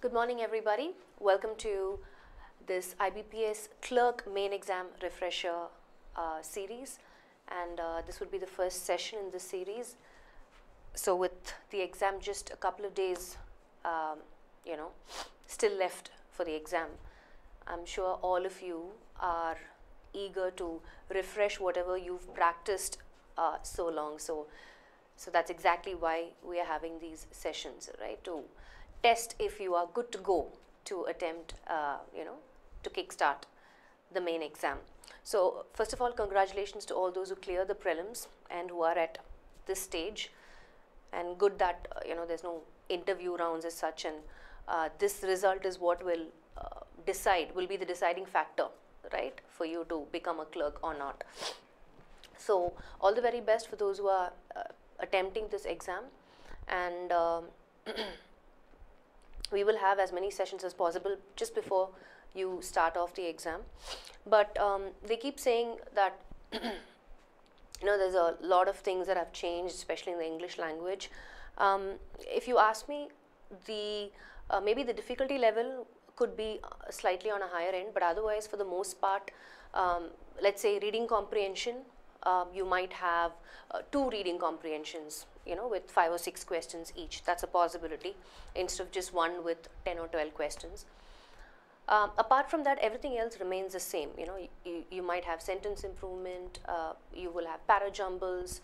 Good morning, everybody. Welcome to this IBPS Clerk Main Exam Refresher series, and this would be the first session in this series. So with the exam just a couple of days, still left for the exam, I'm sure all of you are eager to refresh whatever you've practiced so long. So that's exactly why we are having these sessions, right? To test if you are good to go to attempt, to kickstart the main exam. So first of all, congratulations to all those who clear the prelims and who are at this stage. And good that, there's no interview rounds as such, and this result is what will will be the deciding factor, right, for you to become a clerk or not. So all the very best for those who are attempting this exam, and we will have as many sessions as possible just before you start off the exam. But they keep saying that there's a lot of things that have changed, especially in the English language. If you ask me, maybe the difficulty level could be slightly on a higher end, but otherwise, for the most part, let's say reading comprehension, you might have 2 reading comprehensions, with 5 or 6 questions each. That's a possibility, instead of just one with 10 or 12 questions. Apart from that, everything else remains the same. You might have sentence improvement, you will have parajumbles.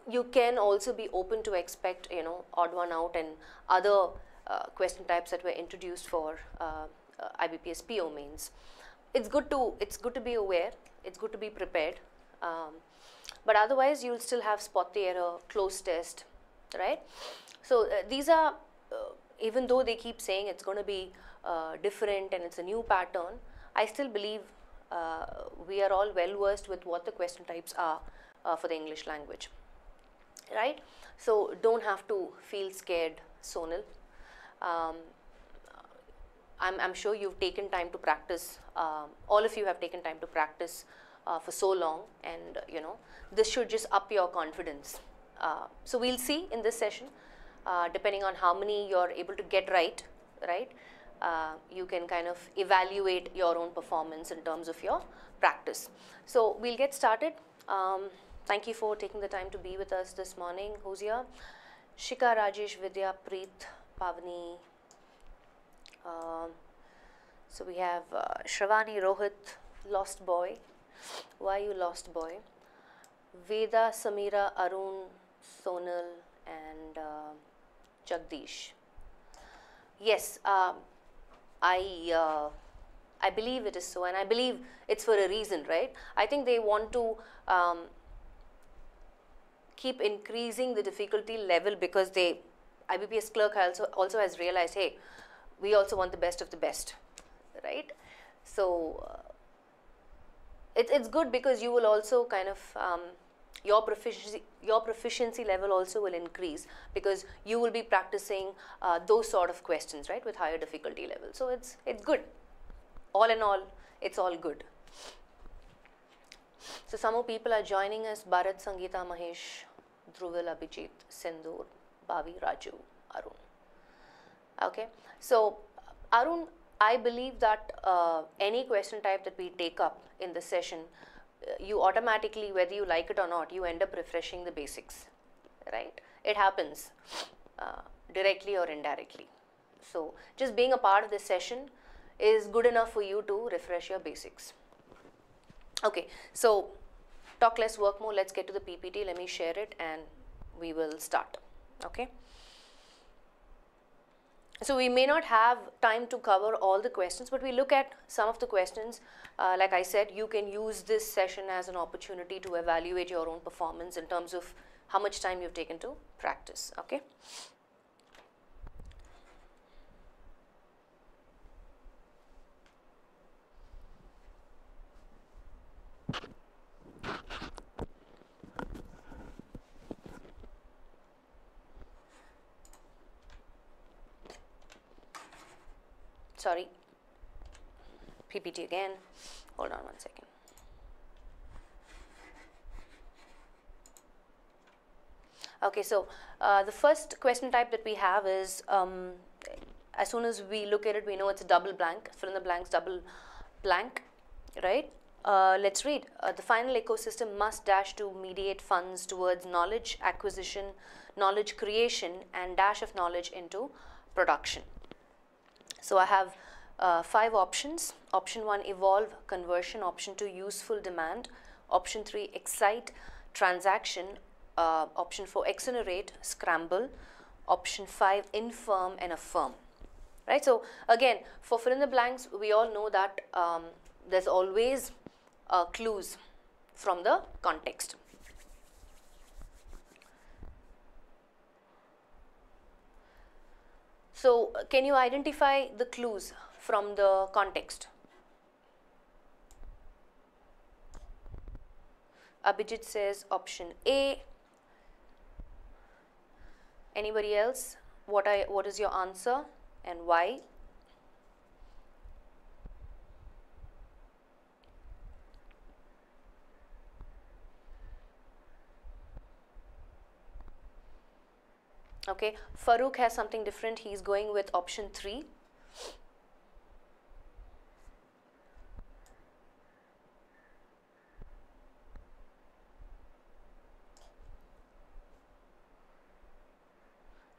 You can also be open to expect, odd one out and other question types that were introduced for IBPS PO mains. It's good to be aware. It's good to be prepared. But otherwise, you'll still have spot the error, close test, right? So these are, even though they keep saying it's going to be different and it's a new pattern, I still believe we are all well versed with what the question types are for the English language, right? So don't have to feel scared, Sonal. I'm sure you've taken time to practice. All of you have taken time to practice for so long, and this should just up your confidence. So we'll see in this session, depending on how many you're able to get right, you can kind of evaluate your own performance in terms of your practice. So we'll get started. Thank you for taking the time to be with us this morning. Who's here? Shika, Rajesh, Vidya, Preet, Pavani. So we have Shravani, Rohit, Lost Boy. Why you Lost Boy? Veda, Samira, Arun, Sonal, and Jagdish. Yes, I believe it is so, and I believe it's for a reason, right? I think they want to keep increasing the difficulty level because IBPS Clerk also has realized, hey, we also want the best of the best, right? So it's good because you will also kind of your proficiency level also will increase because you will be practicing those sort of questions, right, with higher difficulty level. So it's good. All in all, it's all good. So some more people are joining us: Bharat, Sangeeta, Mahesh, Dhruvil, Abhijit, Sindur, Bhavi, Raju, Arun. Okay, so Arun, I believe that any question type that we take up in the session, you automatically, whether you like it or not, you end up refreshing the basics, right? It happens directly or indirectly. So just being a part of this session is good enough for you to refresh your basics. Okay, so talk less, work more. Let's get to the PPT. Let me share it and we will start. Okay. So we may not have time to cover all the questions, but we look at some of the questions. Like I said, you can use this session as an opportunity to evaluate your own performance in terms of how much time you've taken to practice. Okay. Sorry, PPT again. Hold on 1 second. Okay, so the first question type that we have is as soon as we look at it, we know it's a double blank. Fill in the blanks, double blank, right? Let's read. The final ecosystem must dash to mediate funds towards knowledge acquisition, knowledge creation, and dash of knowledge into production. So I have 5 options. Option 1, evolve, conversion. Option 2, useful, demand. Option 3, excite, transaction. Option 4, exonerate, scramble. Option 5, infirm and affirm. Right? So again, for fill in the blanks, we all know that there's always clues from the context. So can you identify the clues from the context? Abhijit says option A. Anybody else? What is your answer and why? Okay, Farooq has something different. He's going with option 3.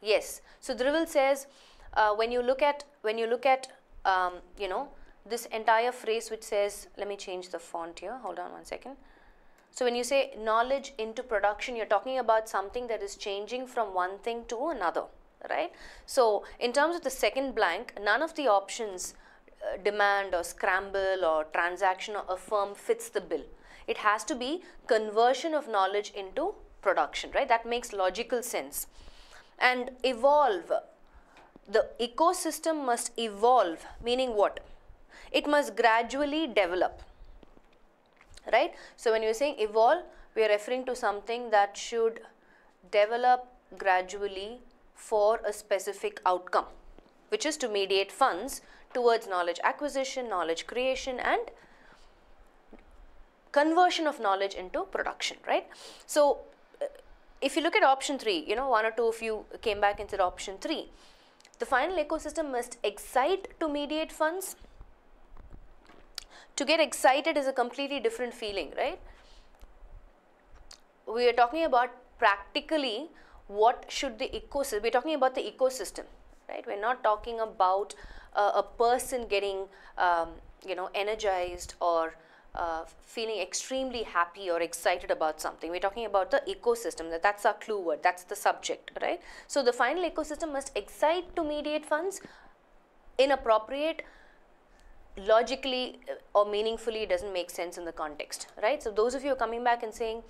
Yes. So Drivel says when you look at you know, this entire phrase which says, let me change the font here. Hold on one second. So when you say knowledge into production, you're talking about something that is changing from one thing to another, right? So in terms of the second blank, none of the options demand or scramble or transaction or affirm fits the bill. It has to be conversion of knowledge into production, right? That makes logical sense. And evolve, the ecosystem must evolve, meaning what? It must gradually develop. Right? So when you're saying evolve, we are referring to something that should develop gradually for a specific outcome, which is to mediate funds towards knowledge acquisition, knowledge creation, and conversion of knowledge into production, right? So if you look at option 3, you know, 1 or 2 of you came back and said option 3. The final ecosystem must excite to mediate funds. To get excited is a completely different feeling, right? We are talking about practically what should the ecosystem, we're talking about the ecosystem, right? We're not talking about a person getting, you know, energized or feeling extremely happy or excited about something. We're talking about the ecosystem, that's our clue word, that's the subject, right? So the final ecosystem must excite to mediate funds. Inappropriate, logically or meaningfully doesn't make sense in the context, right? So those of you who are coming back and saying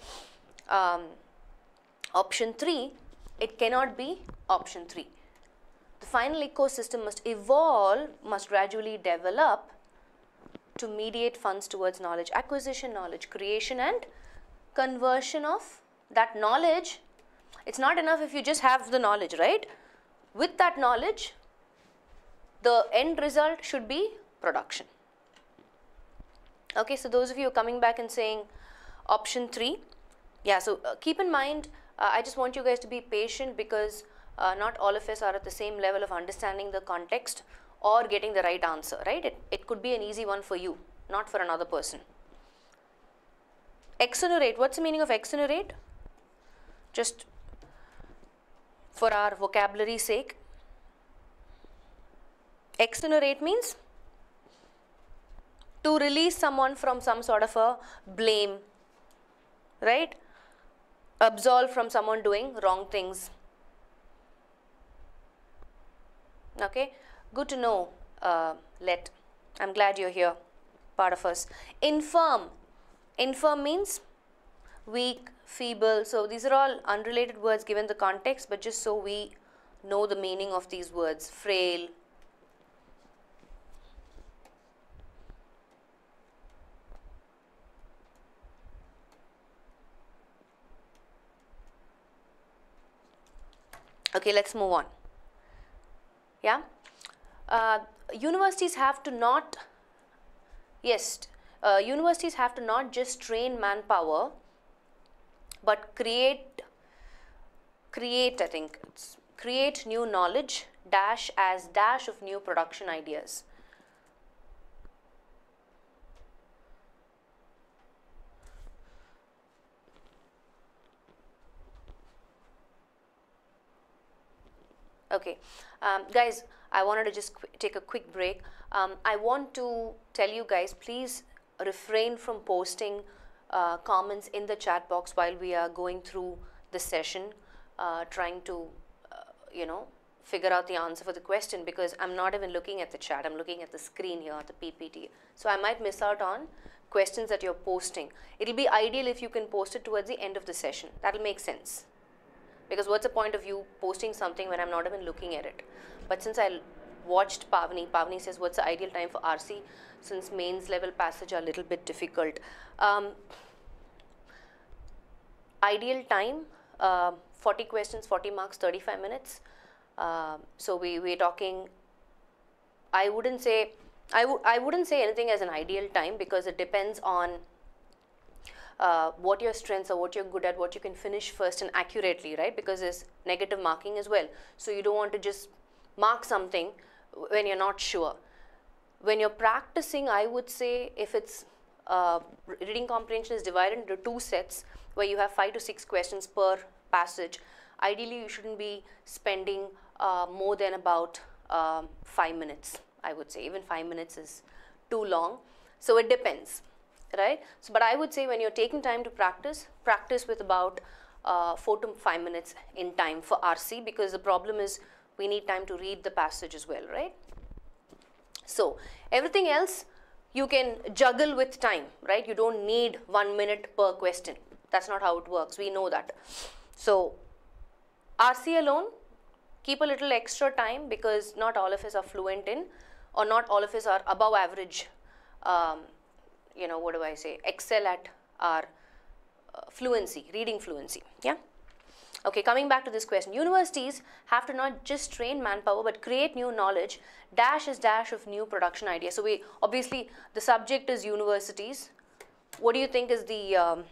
option 3, it cannot be option 3. The final ecosystem must evolve, must gradually develop to mediate funds towards knowledge acquisition, knowledge creation, and conversion of that knowledge. It's not enough if you just have the knowledge, right? With that knowledge, the end result should be production. Okay, so those of you coming back and saying option 3, yeah, so keep in mind, I just want you guys to be patient because not all of us are at the same level of understanding the context or getting the right answer, right? It could be an easy one for you, not for another person. Exonerate, what's the meaning of exonerate? Just for our vocabulary sake. Exonerate means to release someone from some sort of a blame, right? Absolve from someone doing wrong things. Okay, good to know, Let. I'm glad you're here, part of us. Infirm. Infirm means weak, feeble. So these are all unrelated words given the context, but just so we know the meaning of these words. Frail. Okay, let's move on. Yeah, universities have to not, universities have to not just train manpower, but create new knowledge, dash as dash of new production ideas. Okay, guys, I wanted to just take a quick break. I want to tell you guys, please refrain from posting comments in the chat box while we are going through the session, trying to, figure out the answer for the question, because I'm not even looking at the chat. I'm looking at the screen here, the PPT. So I might miss out on questions that you're posting. It'll be ideal if you can post it towards the end of the session. That'll make sense. Because what's the point of you posting something when I'm not even looking at it? But since I watched Pavni says, what's the ideal time for RC since mains level passage are a little bit difficult? Ideal time, 40 questions, 40 marks, 35 minutes. So we're talking, I wouldn't say anything as an ideal time, because it depends on what your strengths are, what you're good at, what you can finish first and accurately, right? Because there's negative marking as well. So you don't want to just mark something when you're not sure. When you're practicing, I would say if it's reading comprehension is divided into 2 sets where you have 5 to 6 questions per passage. Ideally, you shouldn't be spending more than about 5 minutes, I would say. Even 5 minutes is too long. So it depends. Right? So, but I would say when you're taking time to practice with about 4 to 5 minutes in time for RC, because the problem is we need time to read the passage as well, right? So, everything else you can juggle with time, right? You don't need 1 minute per question. That's not how it works. We know that. So, RC alone, keep a little extra time, because not all of us are fluent in, or not all of us are above average excel at our fluency, reading fluency, yeah? Okay, coming back to this question. Universities have to not just train manpower, but create new knowledge. Dash is dash of new production ideas. So we, obviously, the subject is universities. What do you think is the,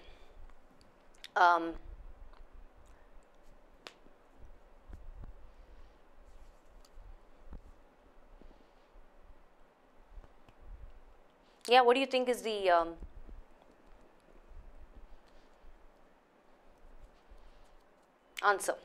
yeah, what do you think is the answer?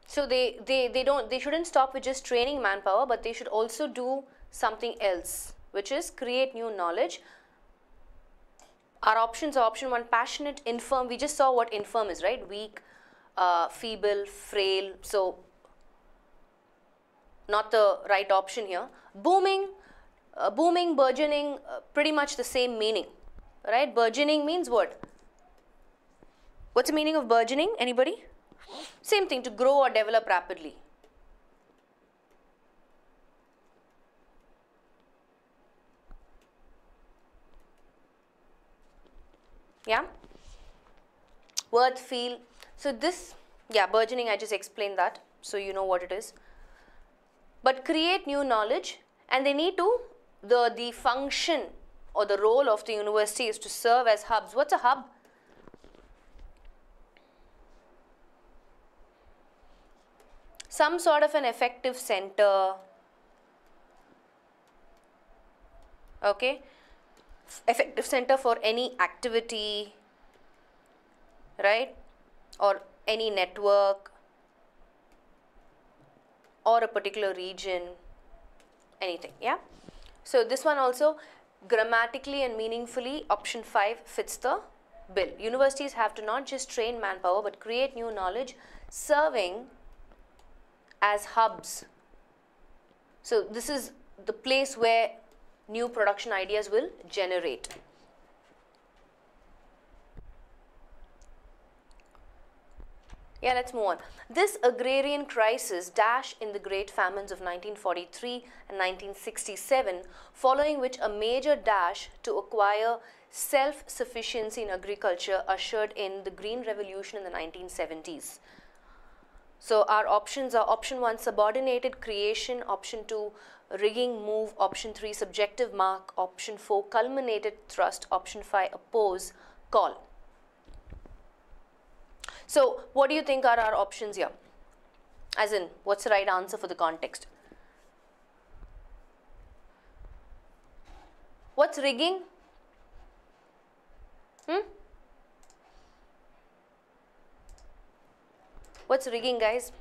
So they shouldn't stop with just training manpower, but they should also do something else, which is create new knowledge. Our options are option 1, passionate, infirm. We just saw what infirm is, right? Weak, feeble, frail. So, not the right option here. Booming, burgeoning, pretty much the same meaning, right? Burgeoning means what? What's the meaning of burgeoning? Anybody? Same thing, to grow or develop rapidly. Yeah? Worth, feel. So this, yeah, burgeoning, I just explained that. So you know what it is. But create new knowledge, and they need to, the function or the role of the university is to serve as hubs. What's a hub? Some sort of an effective center. Okay? Effective center for any activity, right? Or any network, or a particular region, anything, yeah? So this one also, grammatically and meaningfully, option 5 fits the bill. Universities have to not just train manpower, but create new knowledge, serving as hubs. So this is the place where new production ideas will generate. Yeah, let's move on. This agrarian crisis dash in the great famines of 1943 and 1967, following which a major dash to acquire self-sufficiency in agriculture ushered in the Green Revolution in the 1970s. So our options are option 1, subordinated creation, option 2, rigging move, option 3 subjective mark, option 4 culminated thrust, option 5 oppose call. So what do you think are our options here? As in, what's the right answer for the context? What's rigging? What's rigging, guys?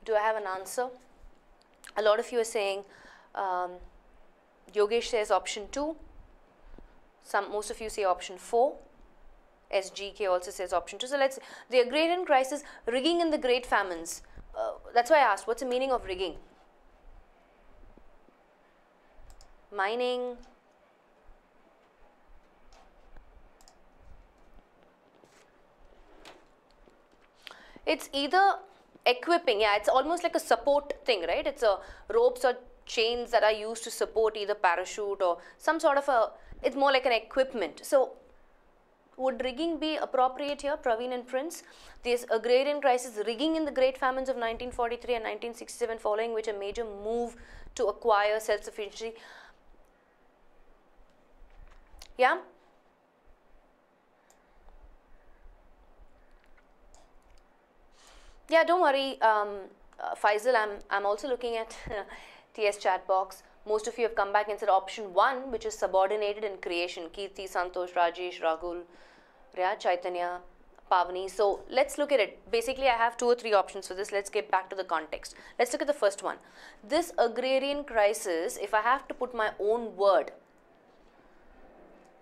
Do I have an answer? A lot of you are saying, Yogesh says option 2. Most of you say option 4. SGK also says option 2. So let's, the agrarian crisis, rigging in the great famines. That's why I asked, what's the meaning of rigging? Mining. It's either equipping, yeah, it's almost like a support thing, right? It's a ropes or chains that are used to support either parachute or some sort of a, it's more like an equipment. So would rigging be appropriate here, Praveen and Prince? This agrarian crisis, rigging in the great famines of 1943 and 1967, following which a major move to acquire self-sufficiency. Yeah? Yeah, don't worry, Faisal, I'm also looking at TS chat box. Most of you have come back and said option 1, which is subordinated in creation. Kirti, Santosh, Rajesh, Rahul, Rya, Chaitanya, Pavani. So let's look at it. Basically, I have 2 or 3 options for this. Let's get back to the context. Let's look at the first one. This agrarian crisis, if I have to put my own word,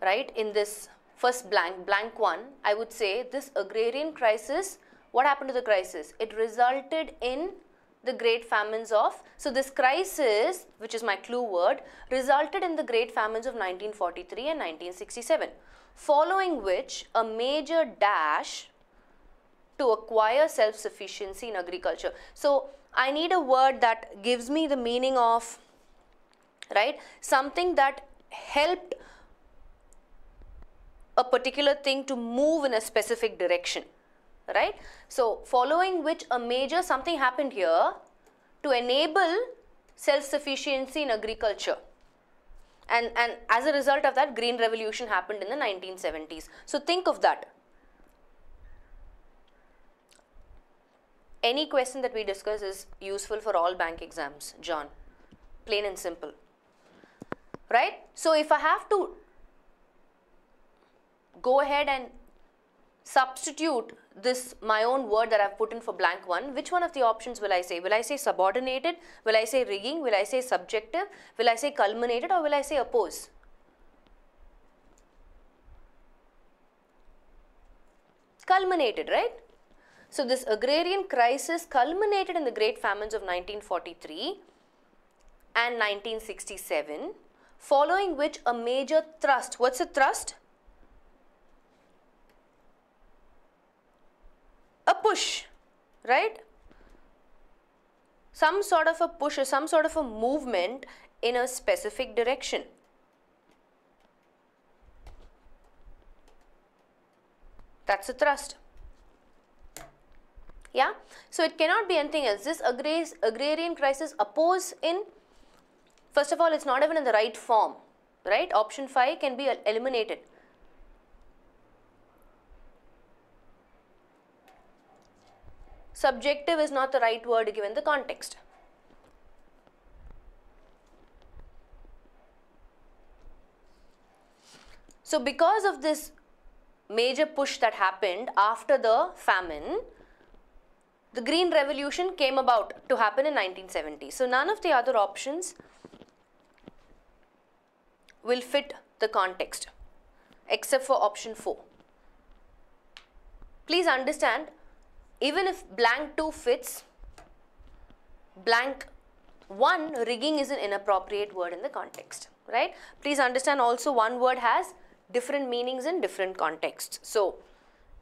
right, in this first blank one, I would say this agrarian crisis, what happened to the crisis? It resulted in the great famines of, so this crisis, which is my clue word, resulted in the great famines of 1943 and 1967, following which a major dash to acquire self-sufficiency in agriculture. So I need a word that gives me the meaning of, right, something that helped a particular thing to move in a specific direction. Right? So following which a major something happened here to enable self-sufficiency in agriculture. And as a result of that, Green Revolution happened in the 1970s. So think of that. Any question that we discuss is useful for all bank exams, John. Plain and simple. Right? So if I have to go ahead and substitute this, my own word that I've put in for blank one, which one of the options will I say? Will I say subordinated? Will I say rigging? Will I say subjective? Will I say culminated, or will I say oppose? Culminated, right? So this agrarian crisis culminated in the great famines of 1943 and 1967, following which a major thrust. What's a thrust? A push, right? Some sort of a push or some sort of a movement in a specific direction. That's a thrust. Yeah? So it cannot be anything else. This agrarian crisis oppose in, first of all, it's not even in the right form, right? Option 5 can be eliminated. Subjective is not the right word given the context. So because of this major push that happened after the famine, the Green Revolution came about to happen in 1970. So none of the other options will fit the context except for option 4. Please understand, even if blank 2 fits, blank 1, rigging is an inappropriate word in the context, right? Please understand also one word has different meanings in different contexts. So,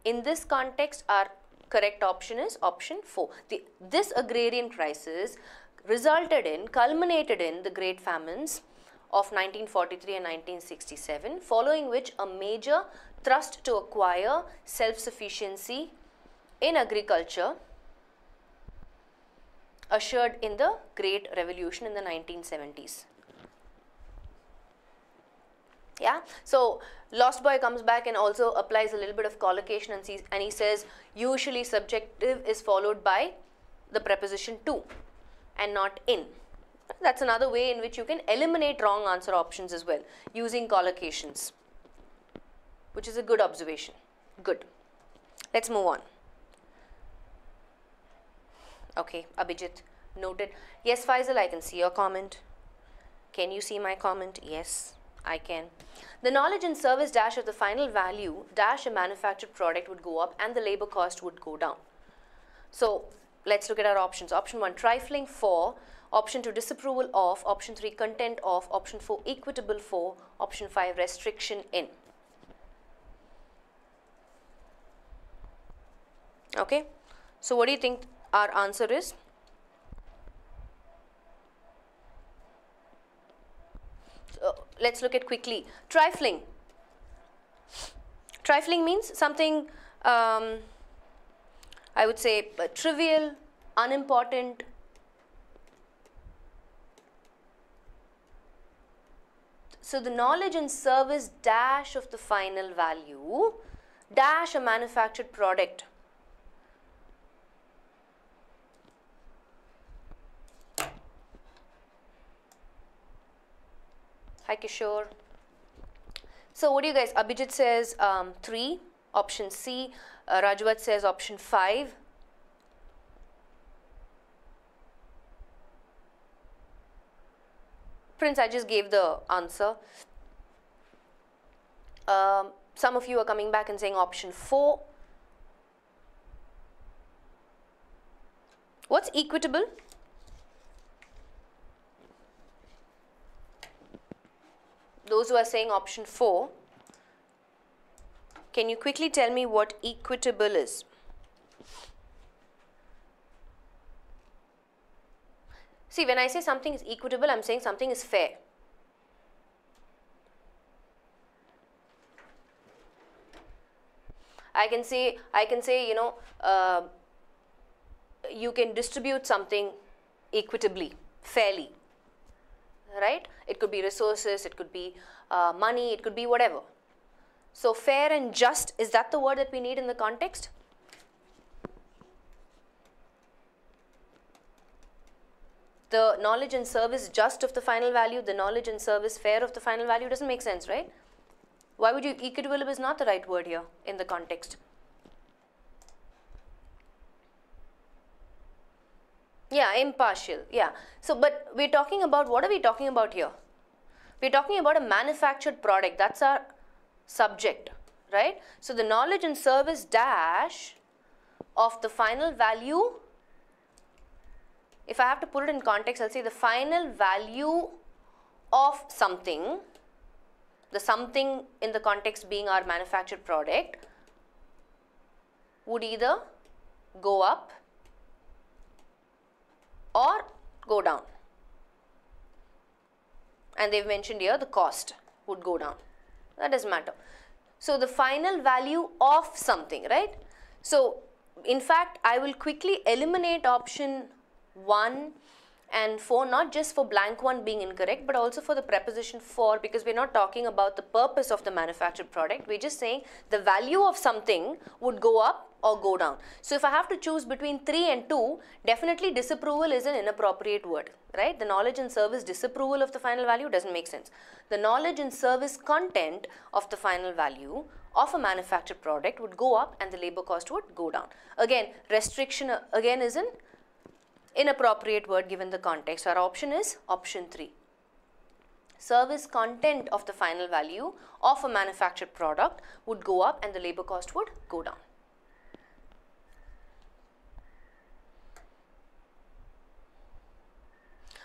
in this context, our correct option is option 4. This agrarian crisis culminated in the great famines of 1943 and 1967, following which a major thrust to acquire self-sufficiency in agriculture ushered in the Great Revolution in the 1970s. Yeah, so Lost Boy comes back and also applies a little bit of collocation, and he says usually subjective is followed by the preposition to and not in. That's another way in which you can eliminate wrong answer options as well using collocations, which is a good observation. Good. Let's move on. Okay, Abhijit, noted. Yes, Faisal, I can see your comment. Can you see my comment? Yes, I can. The knowledge and service dash of the final value dash a manufactured product would go up and the labor cost would go down. So, let's look at our options. Option 1, trifling for. Option 2, disapproval of. Option 3, content of. Option 4, equitable for. Option 5, restriction in. Okay, so what do you think our answer is? So let's look at quickly. Trifling. Trifling means something, I would say, trivial, unimportant. So the knowledge and service dash of the final value dash a manufactured product. Hi Kishore. So what do you guys, Abhijit says 3, option C, Rajwat says option 5. Prince, I just gave the answer. Some of you are coming back and saying option 4. What's equitable? Those who are saying option 4, can you quickly tell me what equitable is? See, when I say something is equitable, I'm saying something is fair. I can say, you know, you can distribute something equitably, fairly, right? It could be resources, it could be money, it could be whatever. So fair and just, is that the word that we need in the context? The knowledge and service just of the final value, the knowledge and service fair of the final value doesn't make sense, right? Why would you, equitable is not the right word here in the context. Yeah, impartial, yeah. So, but we're talking about, what are we talking about here? We're talking about a manufactured product, that's our subject, right? So, the knowledge and service dash of the final value, if I have to put it in context, I'll say the final value of something, the something in the context being our manufactured product, would either go up or go down. And they've mentioned here the cost would go down. That doesn't matter. So the final value of something, right? So in fact, I will quickly eliminate option 1 and 4, not just for blank 1 being incorrect, but also for the preposition for, because we're not talking about the purpose of the manufactured product. We're just saying the value of something would go up or go down. So if I have to choose between 3 and 2, definitely disapproval is an inappropriate word, right? The knowledge and service disapproval of the final value doesn't make sense. The knowledge and service content of the final value of a manufactured product would go up and the labor cost would go down. Again, restriction again is an inappropriate word given the context. Our option is option 3. Service content of the final value of a manufactured product would go up and the labor cost would go down.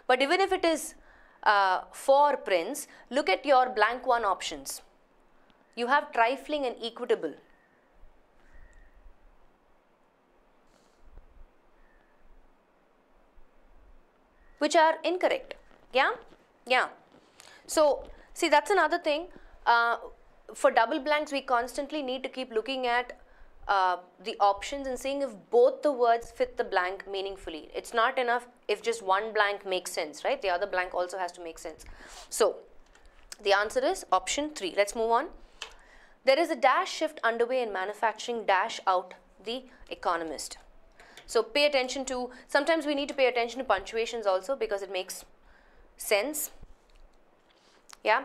But even if it is for prince, look at your blank 1 options. You have trifling and equitable. Which are incorrect. Yeah? Yeah. So, see, that's another thing. For double blanks, we constantly need to keep looking at the options and seeing if both the words fit the blank meaningfully. It's not enough if just one blank makes sense, right? The other blank also has to make sense. So, the answer is option 3. Let's move on. There is a dash shift underway in manufacturing dash out the economist. So, pay attention to, sometimes we need to pay attention to punctuations also because it makes sense. Yeah.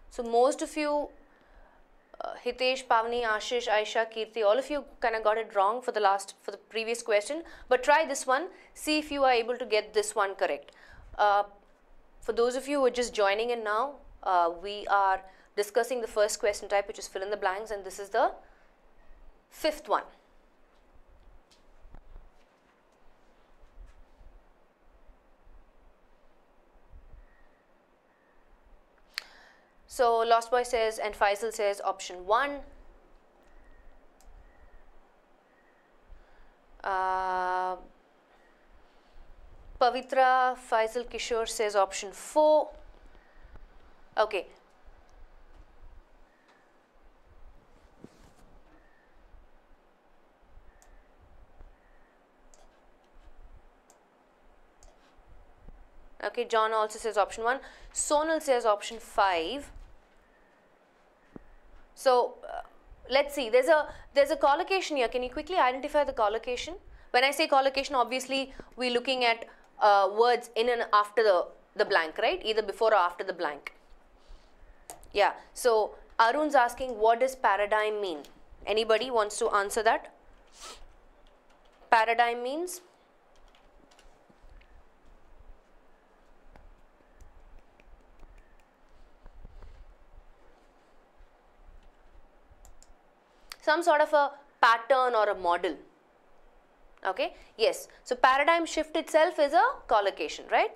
So most of you, Hitesh, Pavni, Ashish, Aisha, Kirti, all of you kind of got it wrong for the previous question. But try this one. See if you are able to get this one correct. For those of you who are just joining in now, we are discussing the first question type, which is fill in the blanks, and this is the 5th one. So Lost Boy says, and Faisal says option 1. Pavitra, Faisal Kishore says option 4. Okay. Okay, John also says option 1. Sonal says option 5. So let's see, there's a collocation here. Can you quickly identify the collocation? When I say collocation, obviously we're looking at words in and after the blank, right? Either before or after the blank. Yeah, so Arun's asking, what does paradigm mean? Anybody wants to answer that? Paradigm means? Some sort of a pattern or a model. Okay, yes. So paradigm shift itself is a collocation, right?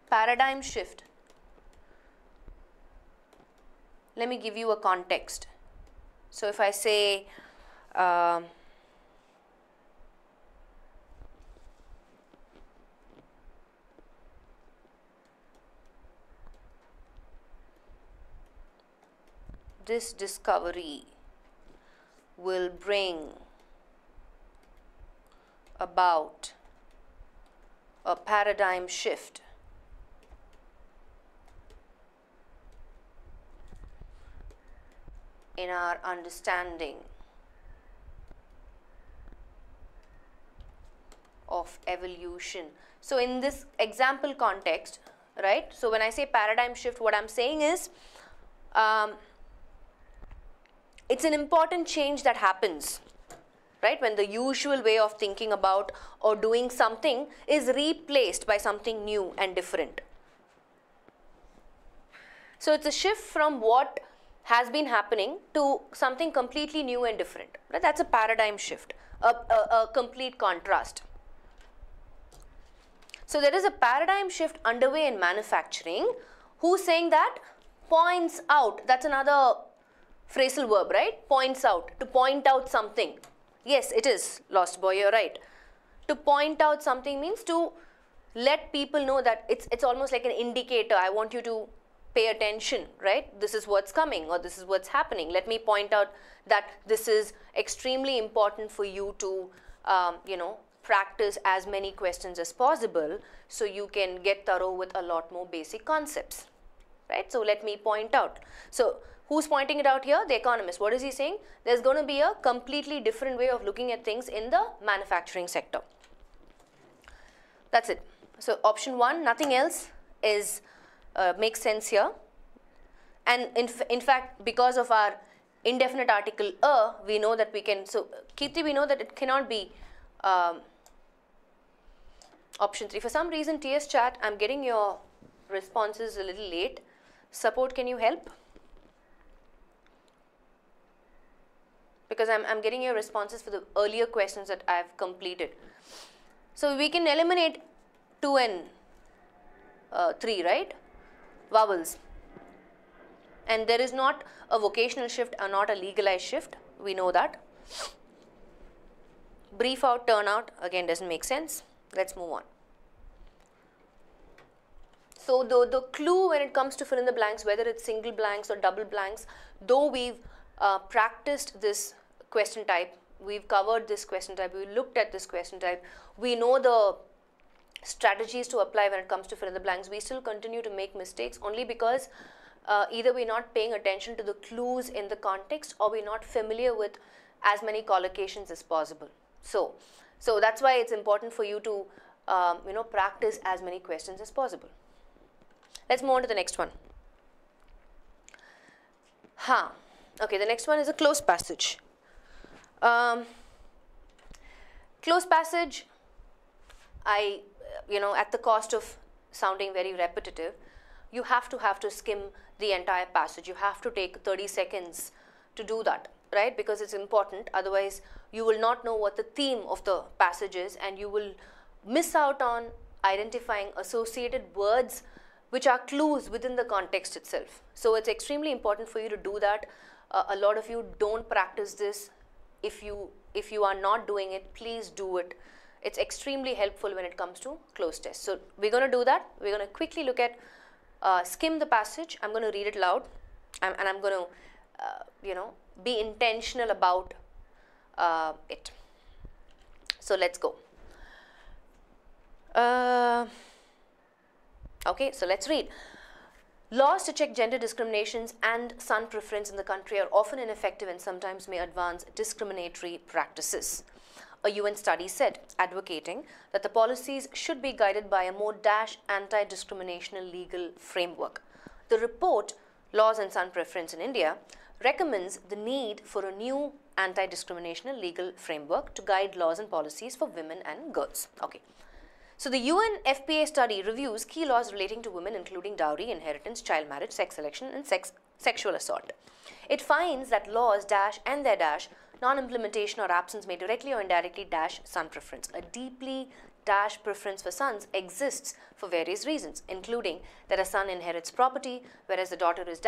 Paradigm shift. Let me give you a context. So if I say, this discovery will bring about a paradigm shift in our understanding of evolution. So in this example context, right? So when I say paradigm shift, what I'm saying is, it's an important change that happens, right? When the usual way of thinking about or doing something is replaced by something new and different. So it's a shift from what has been happening to something completely new and different, right? That's a paradigm shift, a complete contrast. So there is a paradigm shift underway in manufacturing. Who's saying that? Points out. That's another phrasal verb, right? Points out, to point out something. Yes, it is, Lost Boy, you're right. To point out something means to let people know that it's almost like an indicator. I want you to pay attention, right? This is what's coming or this is what's happening. Let me point out that this is extremely important for you to, practice as many questions as possible so you can get thorough with a lot more basic concepts, right? So let me point out. So who's pointing it out here? The economist. What is he saying? There's going to be a completely different way of looking at things in the manufacturing sector. That's it. So option 1, nothing else is makes sense here. And in fact, because of our indefinite article we know that we can, so Kirti, we know that it cannot be option 3. For some reason, TS chat, I'm getting your responses a little late. Support, can you help? because I'm getting your responses for the earlier questions that I've completed. So we can eliminate 2 and 3, right? Vowels. And there is not a vocational shift or not a legalized shift. We know that. Brief out, turn out, again doesn't make sense. Let's move on. So the clue when it comes to fill in the blanks, whether it's single blanks or double blanks, though we've practiced this question type, we've covered this question type, we looked at this question type, we know the strategies to apply when it comes to fill in the blanks, we still continue to make mistakes only because either we're not paying attention to the clues in the context or we're not familiar with as many collocations as possible. So that's why it's important for you to practice as many questions as possible. Let's move on to the next one. Okay, the next one is a closed passage. Closed passage, at the cost of sounding very repetitive, you have to skim the entire passage. You have to take 30 seconds to do that, right? Because it's important. Otherwise, you will not know what the theme of the passage is and you will miss out on identifying associated words which are clues within the context itself. So it's extremely important for you to do that. A lot of you don't practice this. If you are not doing it, please do it. It's extremely helpful when it comes to closed tests. So we're going to do that. We're going to quickly look at skim the passage. I'm going to read it loud, and I'm going to be intentional about it. So let's go. Okay, so let's read. Laws to check gender discriminations and son preference in the country are often ineffective and sometimes may advance discriminatory practices. A UN study said, advocating that the policies should be guided by a more anti-discriminational legal framework. The report, Laws and Son Preference in India, recommends the need for a new anti-discriminational legal framework to guide laws and policies for women and girls. Okay. So the UN FPA study reviews key laws relating to women, including dowry, inheritance, child marriage, sex selection, and sexual assault. It finds that laws and their non-implementation or absence may directly or indirectly son preference. A deeply preference for sons exists for various reasons, including that a son inherits property, whereas the daughter is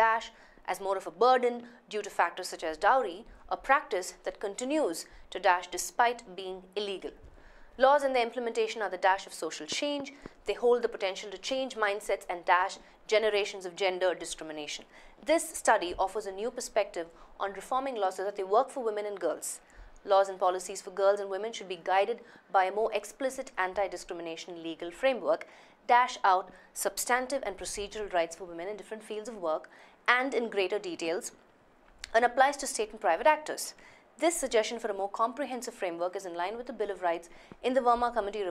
as more of a burden due to factors such as dowry, a practice that continues to despite being illegal. Laws and their implementation are the of social change. They hold the potential to change mindsets and generations of gender discrimination. This study offers a new perspective on reforming laws so that they work for women and girls. Laws and policies for girls and women should be guided by a more explicit anti-discrimination legal framework, out substantive and procedural rights for women in different fields of work and in greater details, and applies to state and private actors. This suggestion for a more comprehensive framework is in line with the Bill of Rights in the Verma Committee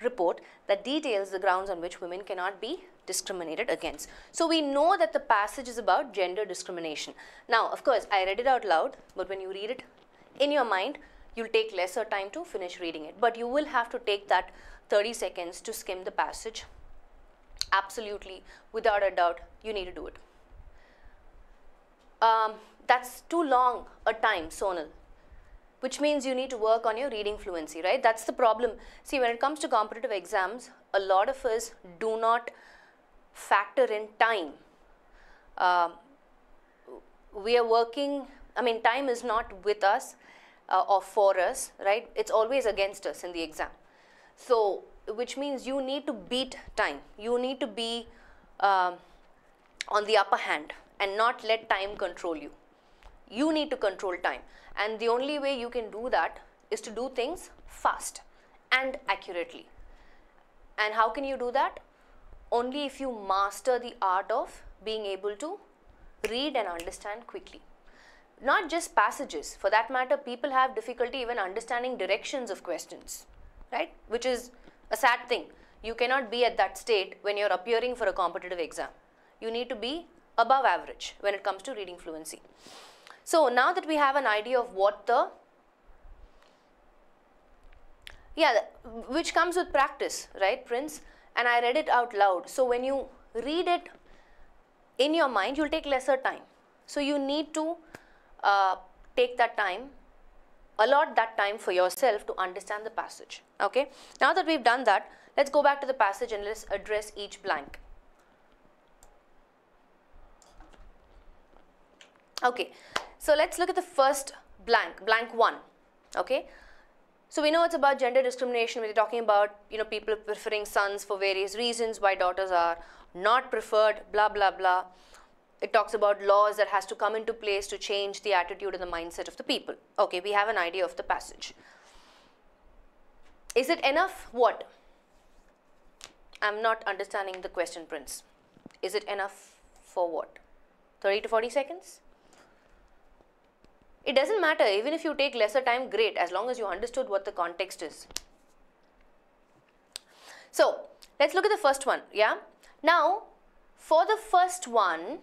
report that details the grounds on which women cannot be discriminated against. So we know that the passage is about gender discrimination. Now, of course, I read it out loud, but when you read it in your mind, you'll take lesser time to finish reading it. But you will have to take that 30 seconds to skim the passage. Absolutely, without a doubt, you need to do it. That's too long a time, Sonal, which means you need to work on your reading fluency, right? That's the problem. See, when it comes to competitive exams, a lot of us do not factor in time. We are working, time is not with us or for us, right? It's always against us in the exam. So, which means you need to beat time. You need to be on the upper hand and not let time control you. You need to control time. And the only way you can do that is to do things fast and accurately. And how can you do that? Only if you master the art of being able to read and understand quickly. Not just passages. For that matter, people have difficulty even understanding directions of questions, right? Which is a sad thing. You cannot be at that state when you're appearing for a competitive exam. You need to be above average when it comes to reading fluency. So now that we have an idea of what which comes with practice, right, Prince? And I read it out loud. So when you read it in your mind, you'll take lesser time. So you need to take that time allot that time for yourself to understand the passage. Okay, now that we've done that, let's go back to the passage and let's address each blank. Okay, so let's look at the first blank, blank 1. Okay, so we know it's about gender discrimination. We're talking about, people preferring sons for various reasons, why daughters are not preferred, blah blah blah. It talks about laws that has to come into place to change the attitude and the mindset of the people. Okay, we have an idea of the passage. Is it enough? What? I'm not understanding the question, Prince. Is it enough for what? 30 to 40 seconds? It doesn't matter. Even if you take lesser time, great, as long as you understood what the context is. So, let's look at the first one, yeah? Now, for the first one,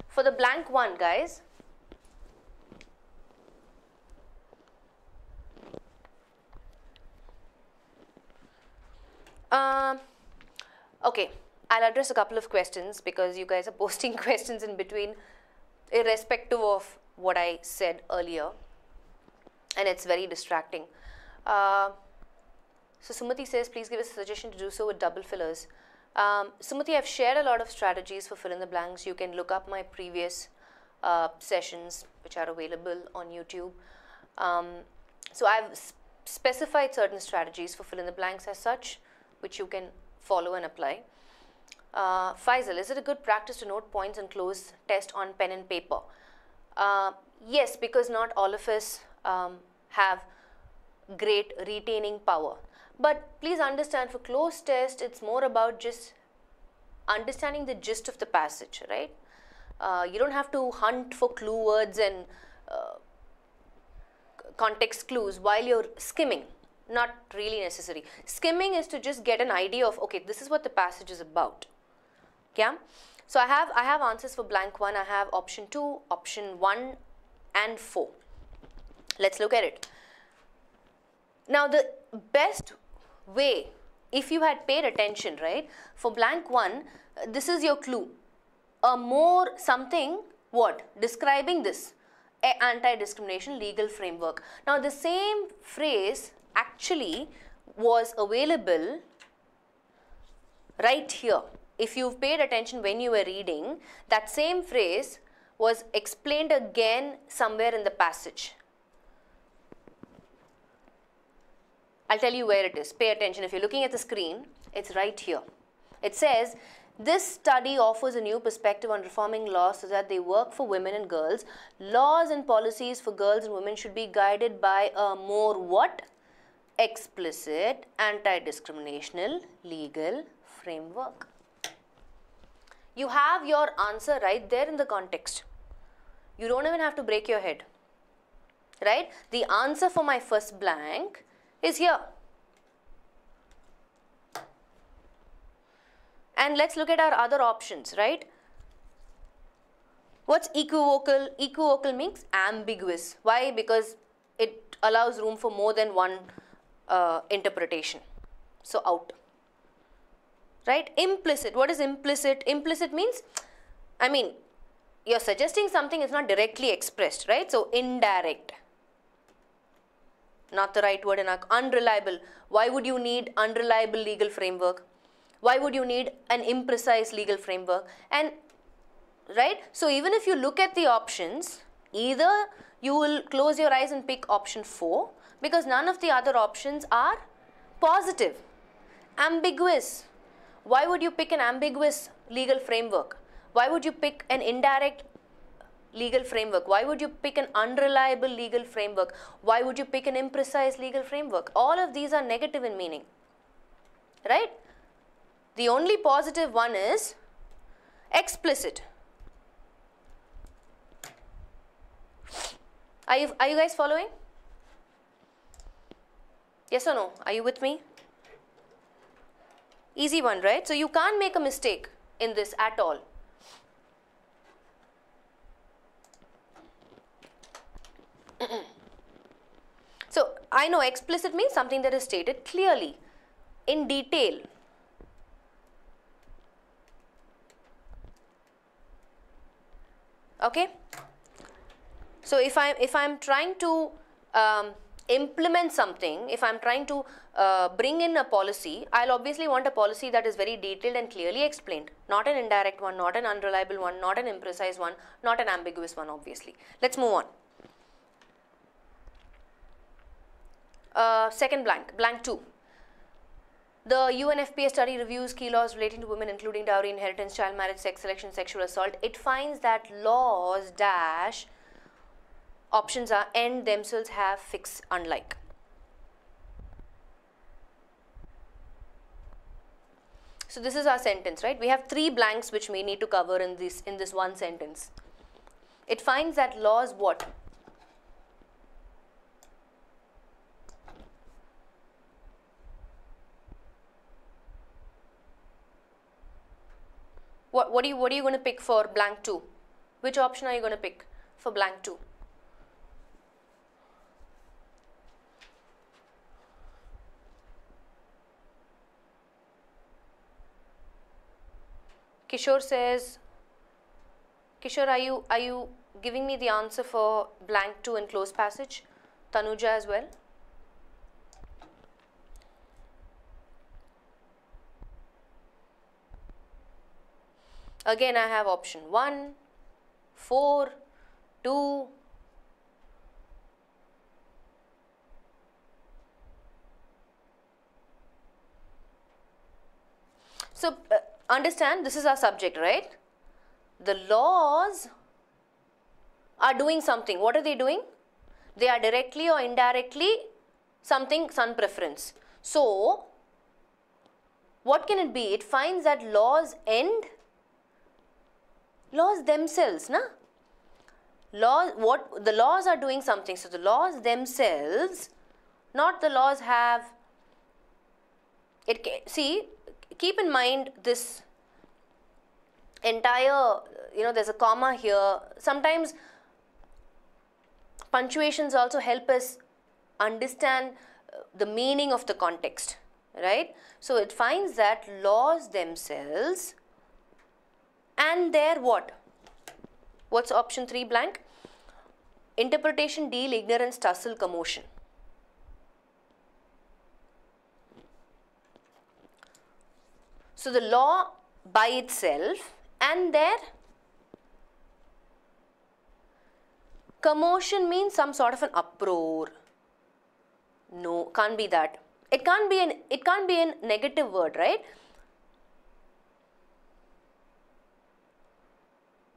for the blank 1, guys, okay, I'll address a couple of questions because you guys are posting questions in between, irrespective of what I said earlier, and it's very distracting. So Sumati says, please give us a suggestion to do so with double fillers. Sumati, I've shared a lot of strategies for fill in the blanks. You can look up my previous sessions which are available on YouTube. So I've specified certain strategies for fill in the blanks as such, which you can follow and apply. Faisal, is it a good practice to note points and close test on pen and paper? Yes, because not all of us have great retaining power. But please understand, for closed test, it's more about just understanding the gist of the passage, right? You don't have to hunt for clue words and context clues while you're skimming. Not really necessary. Skimming is to just get an idea of, okay, this is what the passage is about. Yeah? So I have answers for blank 1. I have option 2, option 1 and 4. Let's look at it. Now the best way, if you had paid attention, right, for blank 1, this is your clue. A more something, what? Describing this, anti-discrimination legal framework. Now the same phrase actually was available right here. If you've paid attention when you were reading, that same phrase was explained again somewhere in the passage. I'll tell you where it is. Pay attention. If you're looking at the screen, it's right here. It says, this study offers a new perspective on reforming laws so that they work for women and girls. Laws and policies for girls and women should be guided by a more what? Explicit, anti-discriminational legal framework. You have your answer right there in the context. You don't even have to break your head, right? The answer for my first blank is here. And let's look at our other options, right? What's equivocal? Equivocal means ambiguous. Why? Because it allows room for more than one interpretation. So out. Right? Implicit. What is implicit? Implicit means, you're suggesting something is not directly expressed, right? So indirect. Not the right word. Unreliable. Why would you need unreliable legal framework? Why would you need an imprecise legal framework? And right? So even if you look at the options, either you will close your eyes and pick option 4 because none of the other options are positive. Ambiguous. Why would you pick an ambiguous legal framework? Why would you pick an indirect legal framework? Why would you pick an unreliable legal framework? Why would you pick an imprecise legal framework? All of these are negative in meaning, right? The only positive one is explicit. Are you guys following? Yes or no? Are you with me? Easy one, right? So you can't make a mistake in this at all. So I know explicit means something that is stated clearly, in detail. Okay? So if I'm trying to implement something, if I'm trying to bring in a policy, I'll obviously want a policy that is very detailed and clearly explained, not an indirect one, not an unreliable one, not an imprecise one, not an ambiguous one, obviously. Let's move on. Second blank, blank 2. The UNFPA study reviews key laws relating to women, including dowry, inheritance, child marriage, sex selection, sexual assault. It finds that laws dash options are and themselves have fixed unlike. So this is our sentence, right? We have 3 blanks which we need to cover in this one sentence. It finds that laws what? What are you going to pick for blank 2? Which option are you going to pick for blank 2? Kishore says, Kishore, are you giving me the answer for blank 2 in closed passage? Tanuja as well? Again, I have option 1, 4, 2. So, understand, this is our subject, right? The laws are doing something. What are they doing? They are directly or indirectly something, some preference. So, what can it be? It finds that laws end, laws themselves, na? The laws are doing something. So, the laws themselves, not the laws have, see, keep in mind this entire, there's a comma here. Sometimes punctuations also help us understand the meaning of the context, right? So it finds that laws themselves and their what? What's option 3 blank? Interpretation, deal, ignorance, tussle, commotion. So the law by itself and their commotion means some sort of an uproar. No, can't be that. It can't be a negative word, right?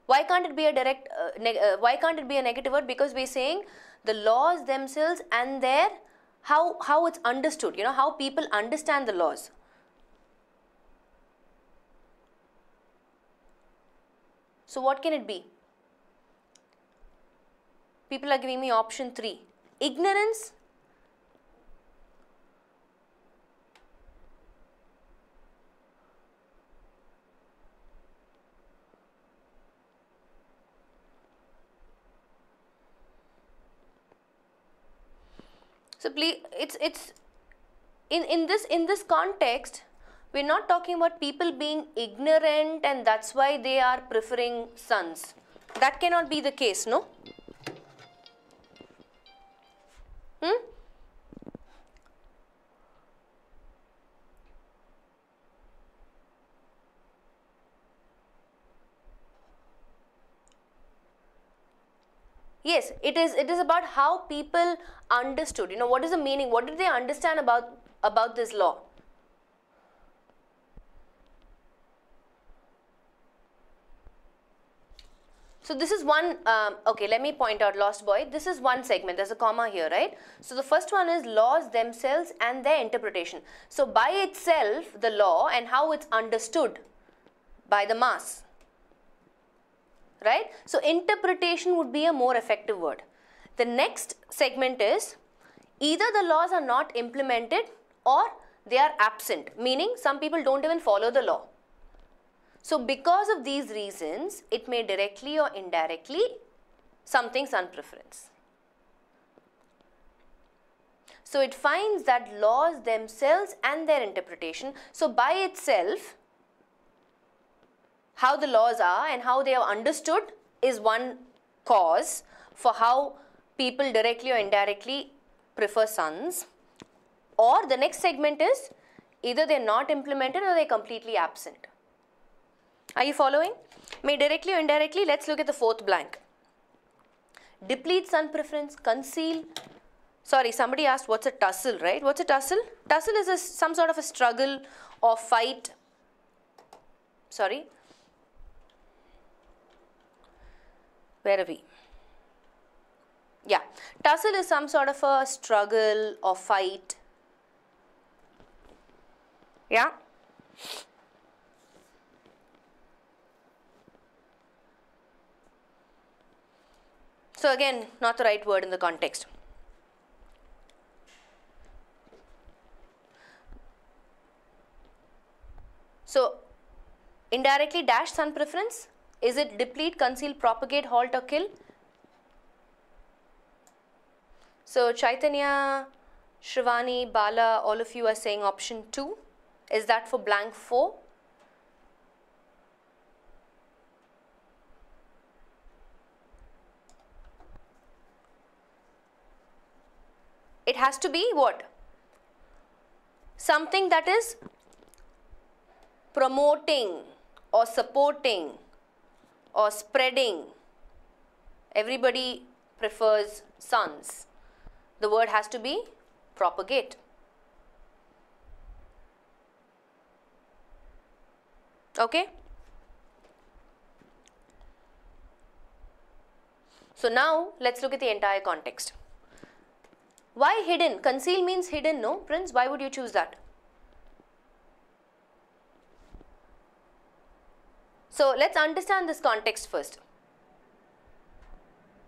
Why can't it be a why can't it be a negative word? Because we're saying the laws themselves and their how it's understood, how people understand the laws. So what can it be? People are giving me option 3. Ignorance. So please, it's in this context, we're not talking about people being ignorant and that's why they are preferring sons. That cannot be the case, no? Yes, it is about how people understood. What is the meaning? What did they understand about this law? So this is one, okay, let me point out, lost boy, this is one segment, there's a comma here, right? So the first one is laws themselves and their interpretation. So by itself, the law and how it's understood by the mass, right? So interpretation would be a more effective word. The next segment is either the laws are not implemented or they are absent, meaning some people don't even follow the law. So because of these reasons, it may directly or indirectly something sun preference. So it finds that laws themselves and their interpretation, so by itself, how the laws are and how they are understood is one cause, for how people directly or indirectly prefer sons. Or the next segment is either they're not implemented or they're completely absent. Are you following? May directly or indirectly, let's look at the fourth blank. Deplete son preference, conceal. Sorry, somebody asked what's a tussle, right? What's a tussle? Tussle is some sort of a struggle or fight. Sorry. Where are we? Yeah, tussle is some sort of a struggle or fight. Yeah. So again, not the right word in the context. So indirectly dash son preference. Is it deplete, conceal, propagate, halt or kill? So Chaitanya, Shivani, Bala, all of you are saying option 2. Is that for blank 4? It has to be what? Something that is promoting or supporting or spreading. Everybody prefers sons. The word has to be propagate. Okay? So now let's look at the entire context. Why hidden? Conceal means hidden, no? Prince, why would you choose that? So let's understand this context first.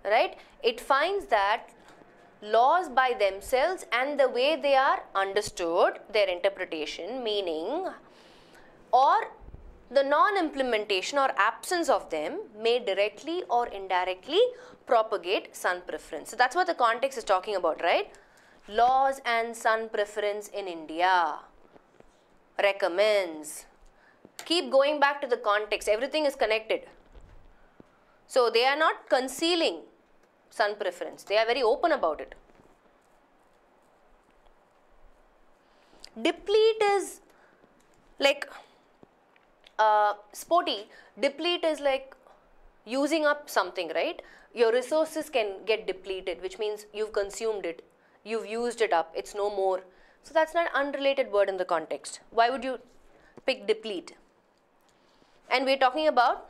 Right? It finds that laws by themselves and the way they are understood, their interpretation, meaning, or the non-implementation or absence of them may directly or indirectly propagate son preference. So that's what the context is talking about, right? Laws and son preference in India recommends. Keep going back to the context. Everything is connected. So they are not concealing son preference. They are very open about it. Deplete is like sporty. Deplete is like using up something, right? Your resources can get depleted, which means you've consumed it, you've used it up, it's no more. So that's not an unrelated word in the context. Why would you pick deplete? And we're talking about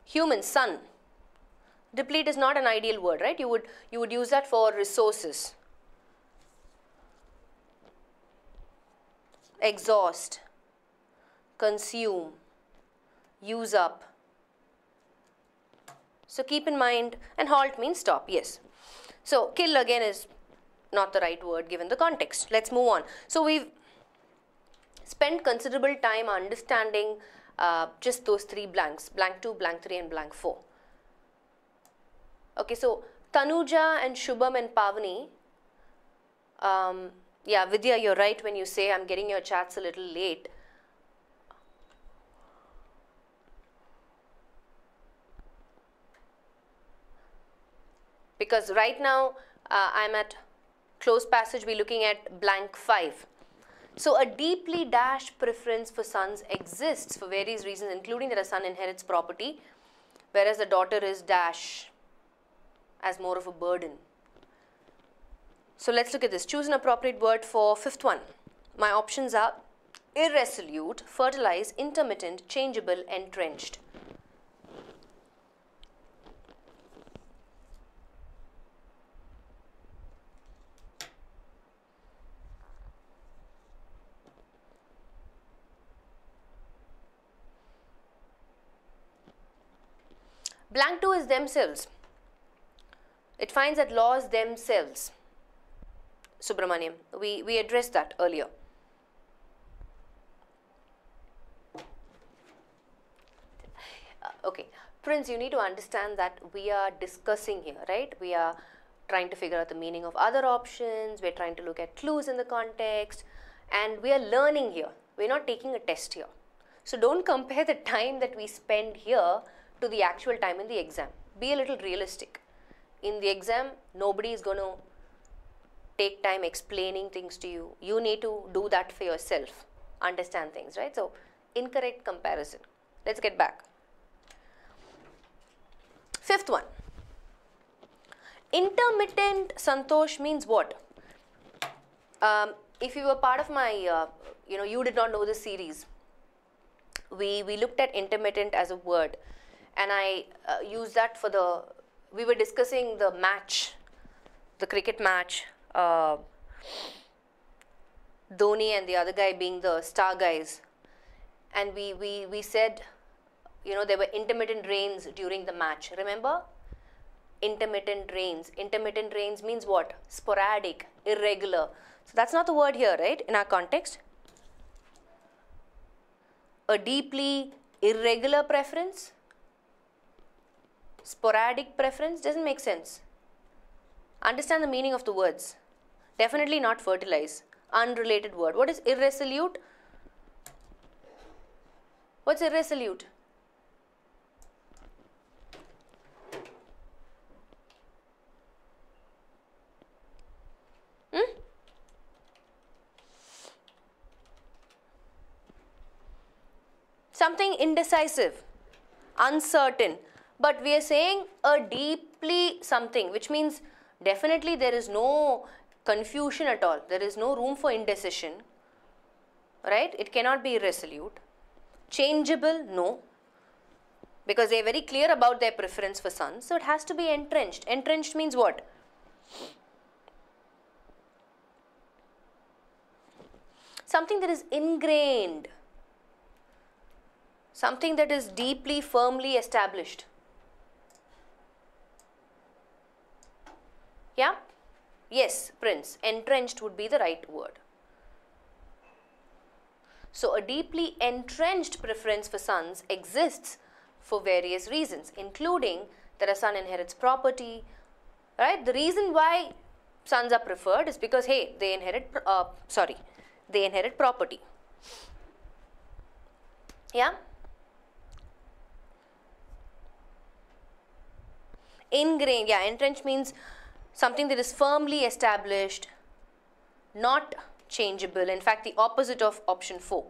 human, son. Deplete is not an ideal word, right? You would use that for resources. Exhaust, consume, use up. So keep in mind, and halt means stop, yes. So kill again is not the right word given the context. Let's move on. So we've spent considerable time understanding just those three blanks, blank 2, blank 3 and blank 4. Okay, so Tanuja and Shubham and Pavani, yeah, Vidya, you're right when you say I'm getting your chats a little late. Because right now I'm at closed passage, we're looking at blank 5. So a deeply dash preference for sons exists for various reasons, including that a son inherits property, whereas the daughter is dash as more of a burden. So let's look at this. Choose an appropriate word for fifth one. My options are irresolute, fertilize, intermittent, changeable, entrenched. Blank 2 is themselves. It finds that laws themselves. Subramaniam, we addressed that earlier. Okay, Prince, you need to understand that we are discussing here, right? We are trying to figure out the meaning of other options. We're trying to look at clues in the context, and we are learning here. We're not taking a test here. So don't compare the time that we spend here to the actual time in the exam. Be a little realistic. in the exam, nobody is going to take time explaining things to you. You need to do that for yourself, understand things, right? So, incorrect comparison. Let's get back. Fifth one. Intermittent Santosh means what? If you were part of my, you did not know this series. We looked at intermittent as a word, and I used that for we were discussing the match, the cricket match, Dhoni and the other guy being the star guys, and we said, there were intermittent rains during the match, remember? Intermittent rains. Intermittent rains means what? Sporadic, irregular. So that's not the word here, right, in our context. A deeply irregular preference, sporadic preference, doesn't make sense. Understand the meaning of the words. Definitely not fertilize. Unrelated word. What is irresolute? What's irresolute? Something indecisive, uncertain, but we are saying a deeply something, which means definitely there is no confusion at all. There is no room for indecision, right? It cannot be irresolute. Changeable, no, because they are very clear about their preference for sons, so it has to be entrenched. Entrenched means what? Something that is ingrained. Something that is deeply, firmly established. Yeah? Yes, Prince. Entrenched would be the right word. So, a deeply entrenched preference for sons exists for various reasons, including that a son inherits property, right? The reason why sons are preferred is because, hey, they inherit property. Yeah? Ingrained, yeah, entrenched means something that is firmly established, not changeable. In fact, the opposite of option 4.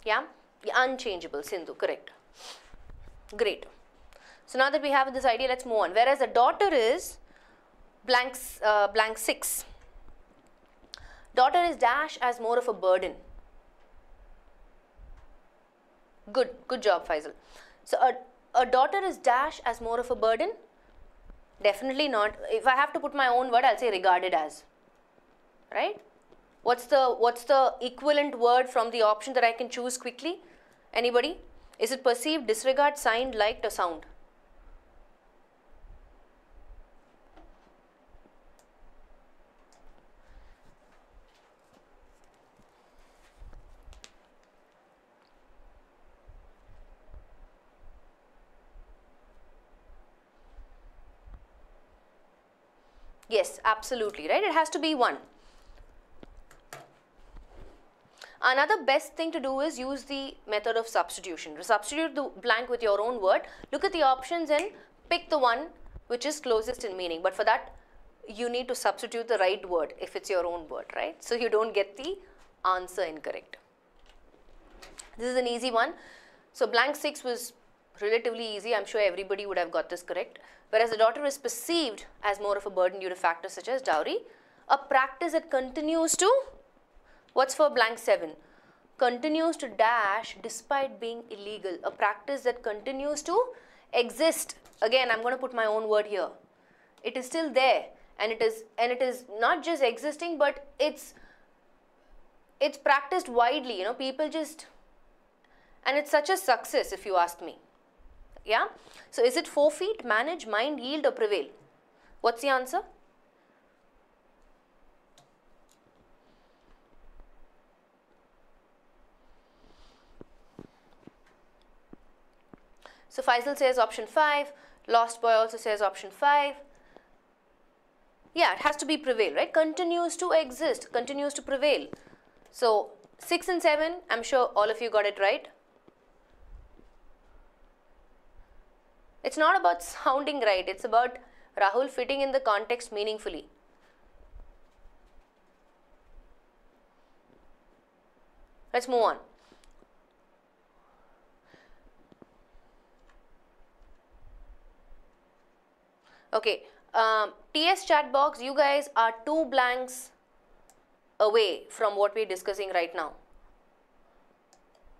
Yeah, unchangeable, Sindhu, correct. Great. So now that we have this idea, let's move on. Whereas a daughter is blank 6. Daughter is dash as more of a burden. Good job, Faisal. So a daughter is dash as more of a burden? Definitely not. If I have to put my own word, I'll say regarded as. Right? What's the equivalent word from the option that I can choose quickly? Anybody? Is it perceived, disregard, signed, liked, or sound? Yes, absolutely, right? It has to be one. Another best thing to do is use the method of substitution. Substitute the blank with your own word. Look at the options and pick the one which is closest in meaning. But for that, you need to substitute the right word if it's your own word, right? So you don't get the answer incorrect. This is an easy one. So blank 6 was relatively easy. I'm sure everybody would have got this correct. Whereas the daughter is perceived as more of a burden due to factors such as dowry. A practice that continues to, what's for blank 7? Continues to dash despite being illegal. A practice that continues to exist. Again, I'm going to put my own word here. It is still there, and it is not just existing, but it's practiced widely. People just, and it's such a success if you ask me. Yeah. So is it forfeit, manage, mind, yield, or prevail? What's the answer? So Faisal says option 5. Lost Boy also says option 5. Yeah, it has to be prevail, right? Continues to exist, continues to prevail. So 6 and 7, I'm sure all of you got it right. It's not about sounding right, it's about Rahul fitting in the context meaningfully. Let's move on. Okay, TS chat box, you guys are 2 blanks away from what we're discussing right now.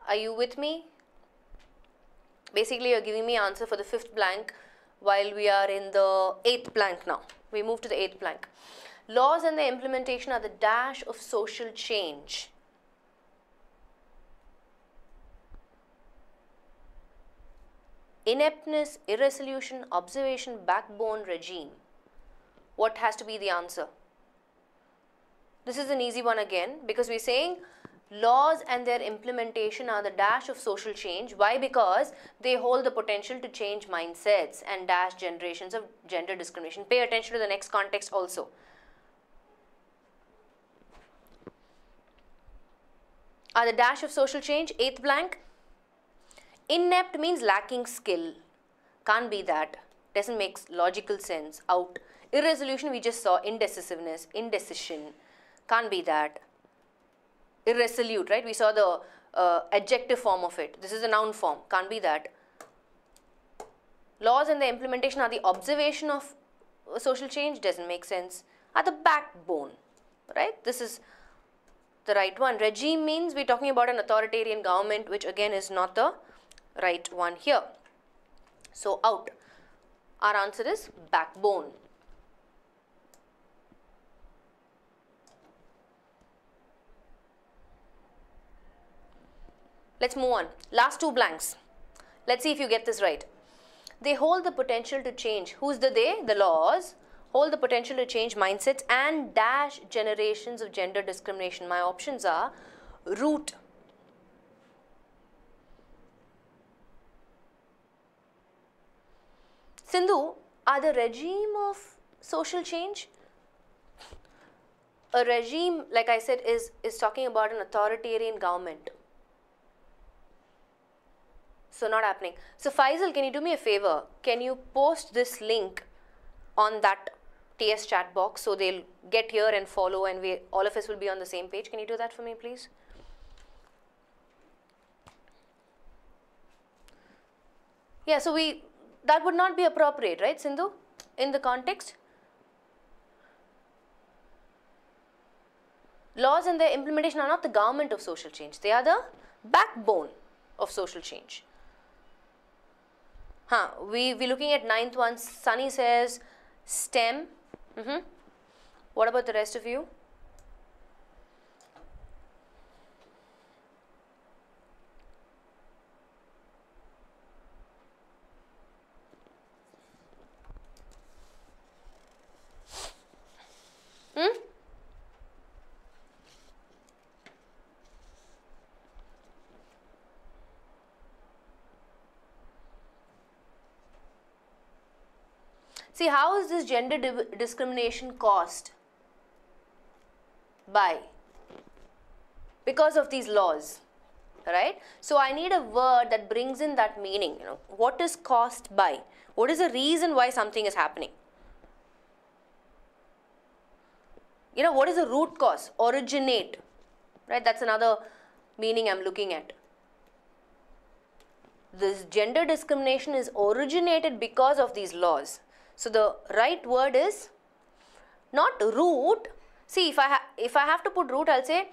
Are you with me? Basically, you're giving me answer for the 5th blank while we are in the 8th blank now. We move to the 8th blank. Laws and their implementation are the dash of social change. Ineptness, irresolution, observation, backbone, regime. What has to be the answer? This is an easy one again, because we're saying laws and their implementation are the dash of social change. Why? Because they hold the potential to change mindsets and dash generations of gender discrimination. Pay attention to the next context also. Are the dash of social change. 8th blank. Inept means lacking skill. Can't be that. Doesn't make logical sense. Out. Irresolution, we just saw. Indecisiveness, indecision. Can't be that. Irresolute, right? We saw the adjective form of it. This is a noun form. Can't be that. Laws and the implementation are the observation of social change. Doesn't make sense. Are the backbone, right? This is the right one. Regime means we're talking about an authoritarian government, which again is not the right one here. So out. Our answer is backbone. Let's move on. Last 2 blanks. Let's see if you get this right. They hold the potential to change. Who's the they? The laws. Hold the potential to change mindsets and dash generations of gender discrimination. My options are root, Sindhu, are the regime of social change? A regime, like I said, is talking about an authoritarian government. So not happening. So Faisal, can you do me a favor? Can you post this link on that TS chat box so they'll get here and follow, and all of us will be on the same page? Can you do that for me, please? Yeah, so that would not be appropriate, right, Sindhu, in the context? Laws and their implementation are not the government of social change. They are the backbone of social change. We're looking at 9th one. Sunny says STEM. What about the rest of you? See, how is this gender discrimination caused? By? Because of these laws, right? So I need a word that brings in that meaning. What is caused by? What is the reason why something is happening? What is the root cause? Originate, right? That's another meaning I'm looking at. This gender discrimination is originated because of these laws. So the right word is not root. See, if I have to put root, I'll say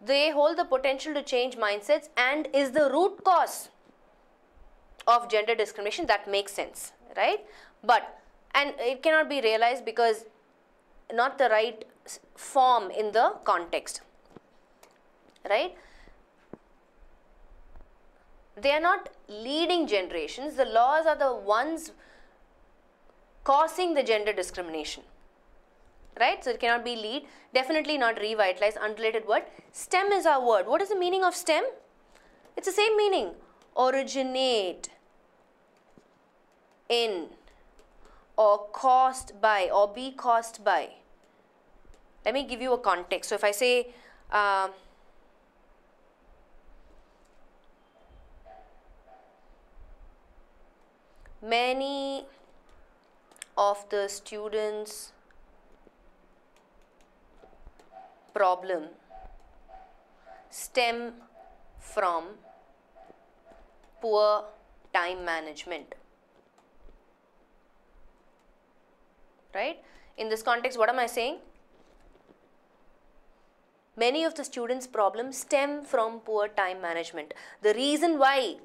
they hold the potential to change mindsets and is the root cause of gender discrimination. That makes sense, right? And it cannot be realized because not the right form in the context, right? They are not leading generations. The laws are the ones causing the gender discrimination, right? So it cannot be lead, definitely not revitalize. Unrelated word. STEM is our word. What is the meaning of STEM? It's the same meaning. Originate in, or caused by or be caused by. Let me give you a context. So if I say many of the students' problem stem from poor time management. Right? In this context, what am I saying? Many of the students' problems stem from poor time management. The reason why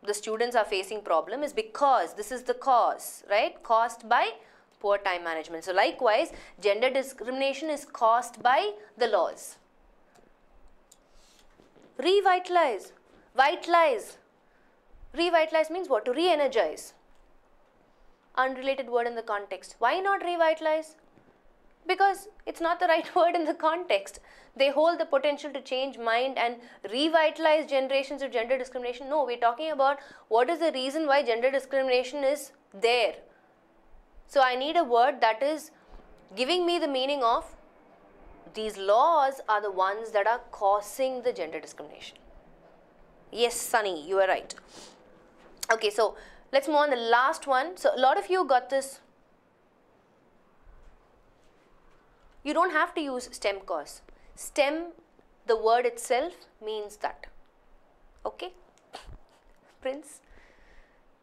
the students are facing problem is because this is the cause, right? Caused by poor time management. So likewise, gender discrimination is caused by the laws. Revitalize. Vitalize. Revitalize means what? To re-energize. Unrelated word in the context. Why not revitalize? Because it's not the right word in the context. They hold the potential to change mind and revitalize generations of gender discrimination. No, we're talking about what is the reason why gender discrimination is there. So I need a word that is giving me the meaning of these laws are the ones that are causing the gender discrimination. Yes, Sunny, you are right. Okay, so let's move on to the last one. So a lot of you got this. You don't have to use STEM cause. STEM, the word itself means that. Okay? Prince?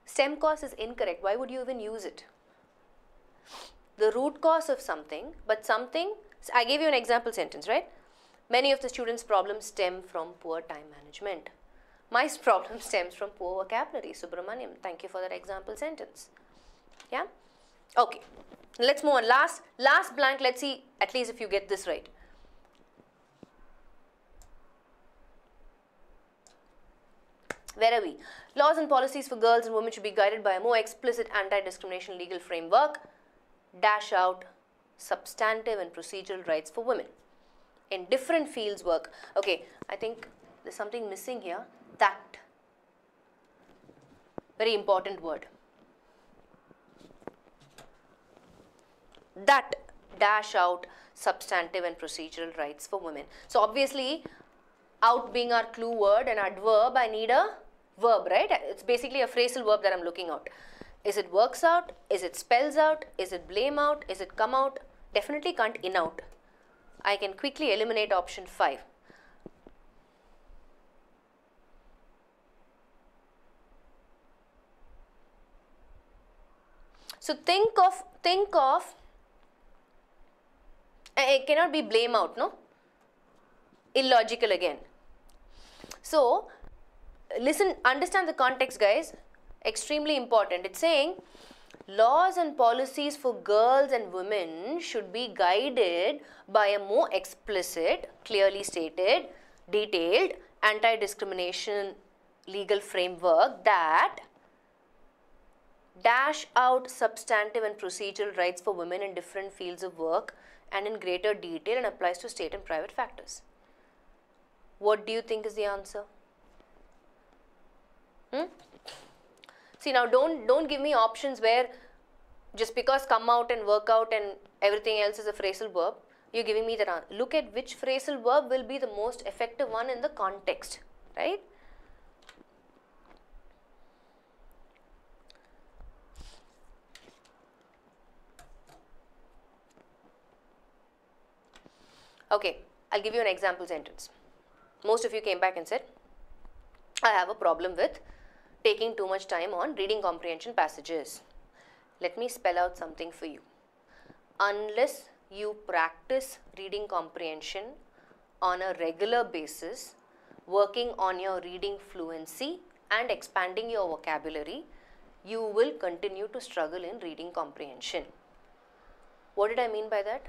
STEM cause is incorrect. Why would you even use it? The root cause of something, but something, I gave you an example sentence, right? Many of the students' problems stem from poor time management. My problem stems from poor vocabulary. Subramaniam, thank you for that example sentence. Yeah? Okay. Let's move on. Last blank. Let's see at least if you get this right. Where are we? Laws and policies for girls and women should be guided by a more explicit anti-discrimination legal framework. Dash out substantive and procedural rights for women in different fields work. Okay, I think there's something missing here. That. Very important word. That. Dash out substantive and procedural rights for women. So obviously, out being our clue word and adverb, I need a verb, right? It's basically a phrasal verb that I'm looking out. Is it works out? Is it spells out? Is it blame out? Is it come out? Definitely can't in out. I can quickly eliminate option 5. So think of, it cannot be blame out, no? Illogical again. So, listen, understand the context, guys. Extremely important. It's saying laws and policies for girls and women should be guided by a more explicit, clearly stated, detailed anti-discrimination legal framework that dash out substantive and procedural rights for women in different fields of work and in greater detail and applies to state and private factors. What do you think is the answer? See, now don't give me options where just because come out and work out and everything else is a phrasal verb. You're giving me that answer. Look at which phrasal verb will be the most effective one in the context, right? Okay, I'll give you an example sentence. Most of you came back and said, I have a problem with taking too much time on reading comprehension passages. Let me spell out something for you. Unless you practice reading comprehension on a regular basis, working on your reading fluency and expanding your vocabulary, you will continue to struggle in reading comprehension. What did I mean by that?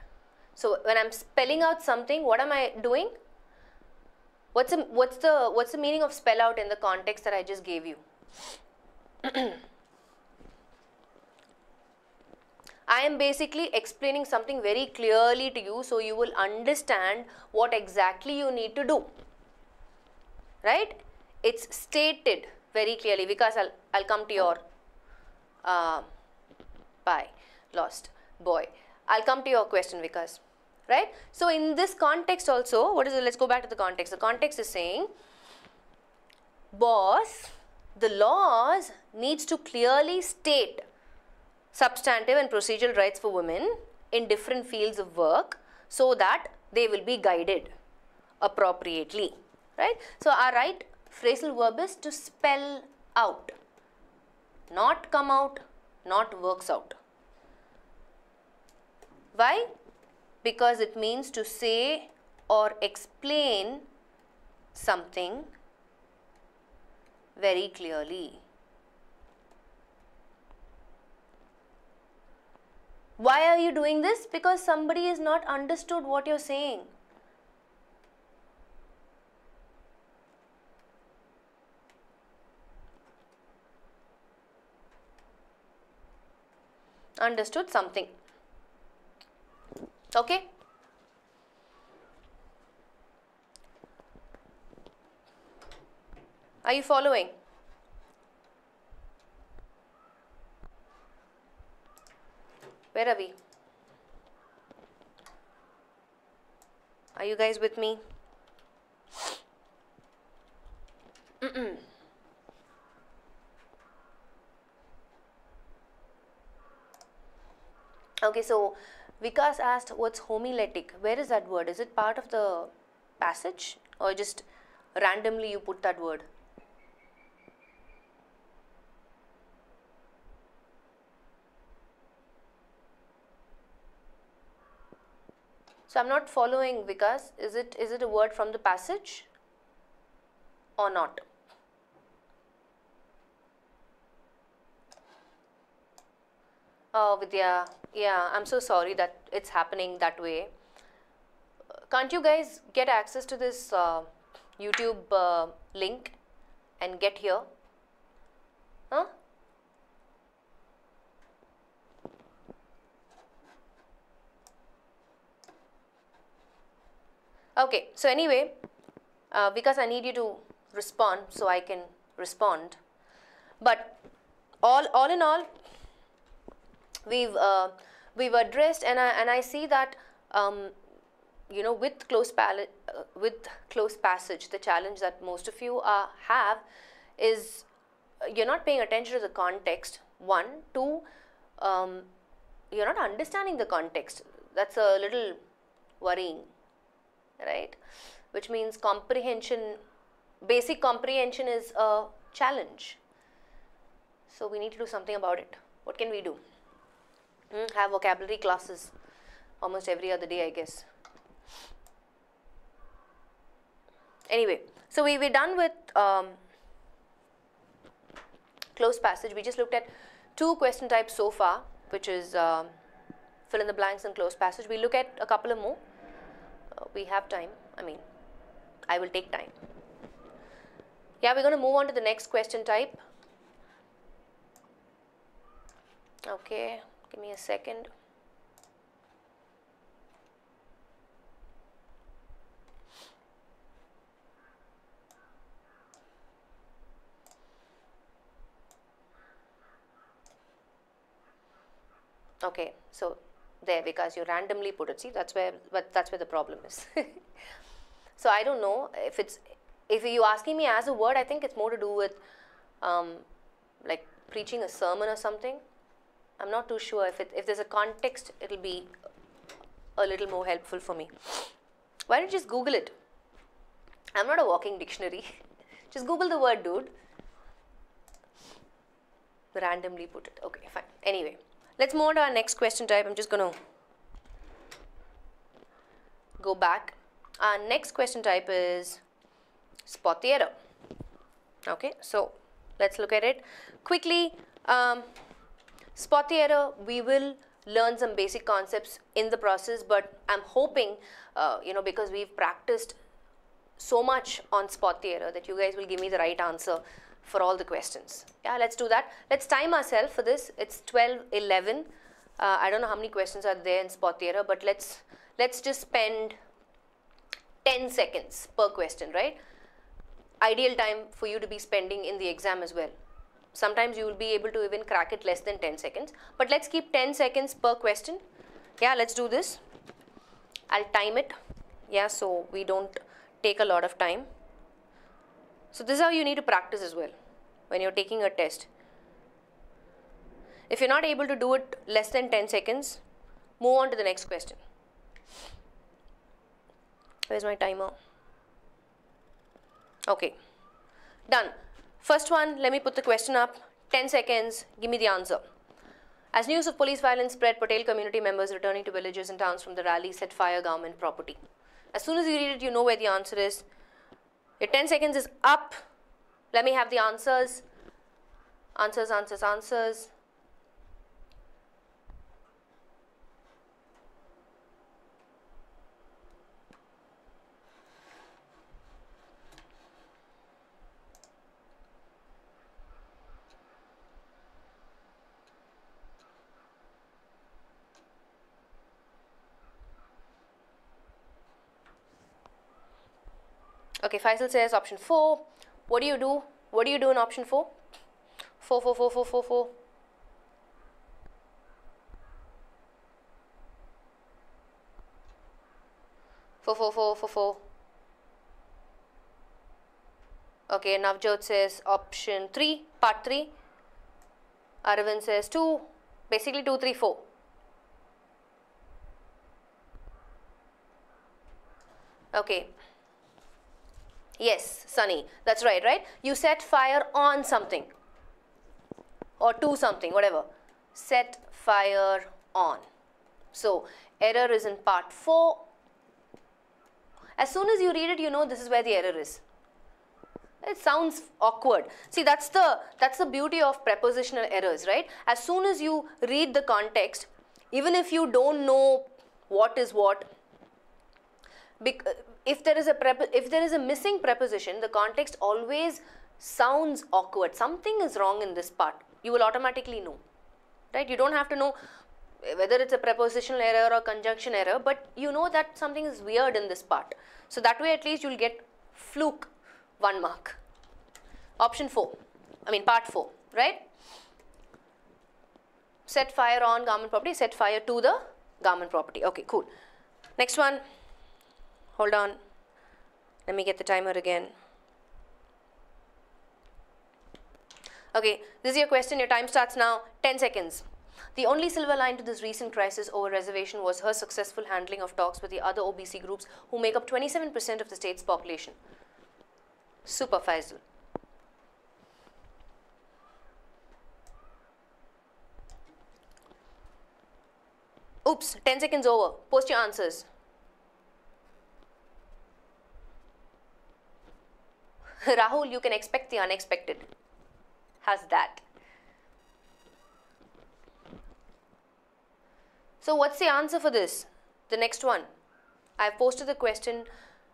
So when I'm spelling out something, what am I doing? What's the meaning of spell out in the context that I just gave you? I am basically explaining something very clearly to you so you will understand what exactly you need to do. Right? It's stated very clearly. Vikas, I'll come to your lost, boy. I'll come to your question, Vikas, right? So in this context also, what is it? Let's go back to the context. The context is saying, boss, the laws needs to clearly state substantive and procedural rights for women in different fields of work so that they will be guided appropriately, right? So our right phrasal verb is to spell out, not come out, not works out. Why? Because it means to say or explain something very clearly. Why are you doing this? Because somebody has not understood what you're saying. Understood something. Okay? Are you following? Where are we? Are you guys with me? Okay, so Vikas asked, what's homiletic? Where is that word? Is it part of the passage or just randomly you put that word? So I'm not following, Vikas. Is it a word from the passage or not? Oh, Vidya, yeah, I'm so sorry that it's happening that way. Can't you guys get access to this YouTube link and get here? Huh? Okay, so anyway, because I need you to respond so I can respond. But all in all, we've addressed, and I see that you know, with close passage, the challenge that most of you have is you're not paying attention to the context. One, two, you're not understanding the context. That's a little worrying, right? Which means comprehension, basic comprehension is a challenge. So we need to do something about it. What can we do? Have vocabulary classes almost every other day, I guess. Anyway, so we're done with closed passage. We just looked at 2 question types so far, which is fill in the blanks and closed passage. We look at a couple of more. We have time. I mean, I will take time. Yeah, we're going to move on to the next question type. Okay, give me a second. Okay, so there, because you randomly put it. See, that's where the problem is. So I don't know if you're asking me as a word. I think it's more to do with like preaching a sermon or something. I'm not too sure. If there's a context, it'll be a little more helpful for me. Why don't you just Google it? I'm not a walking dictionary. Just Google the word, dude. Randomly put it. Okay, fine. Anyway, let's move on to our next question type. I'm just going to go back. Our next question type is spot the error. Okay, so let's look at it quickly. Spot the error, we will learn some basic concepts in the process, but I'm hoping, you know, because we've practiced so much on spot the error, that you guys will give me the right answer for all the questions. Yeah, let's do that. Let's time ourselves for this. It's 12:11. I don't know how many questions are there in spot the error, but let's just spend 10 seconds per question, right? Ideal time for you to be spending in the exam as well. Sometimes you will be able to even crack it less than 10 seconds. But let's keep 10 seconds per question. Yeah, let's do this. I'll time it. Yeah, so we don't take a lot of time. So this is how you need to practice as well when you're taking a test. If you're not able to do it less than 10 seconds, move on to the next question. Where's my timer? Okay, done. First one, let me put the question up. 10 seconds, give me the answer. As news of police violence spread, Patel community members returning to villages and towns from the rally set fire government property. As soon as you read it, you know where the answer is. Your 10 seconds is up. Let me have the answers. Answers, answers, answers. Okay, Faisal says option 4. What do you do? What do you do in option 4? 4, 4, 4, 4, 4, 4. Four. Okay, Navjot says option 3, part 3. Aravind says 2, basically 2, 3, 4. Okay. Yes, Sunny, that's right, right? You set fire on something or to something, whatever. Set fire on. So, error is in part 4. As soon as you read it, you know this is where the error is. It sounds awkward. See, that's the beauty of prepositional errors, right? As soon as you read the context, even if you don't know what is what, if there is a missing preposition, the context always sounds awkward. Something is wrong in this part. You will automatically know, right? You don't have to know whether it's a prepositional error or conjunction error, but you know that something is weird in this part. So that way at least you'll get fluke 1 mark. Option 4, part 4, right? Set fire on government property, set fire to the government property. Okay, cool. Next one. Hold on. Let me get the timer again. Okay, this is your question. Your time starts now. 10 seconds. The only silver line to this recent crisis over reservation was her successful handling of talks with the other OBC groups who make up 27% of the state's population. Super, Faisal. Oops, 10 seconds over. Post your answers. Rahul, you can expect the unexpected. How's that? So what's the answer for this? The next one. I've posted the question.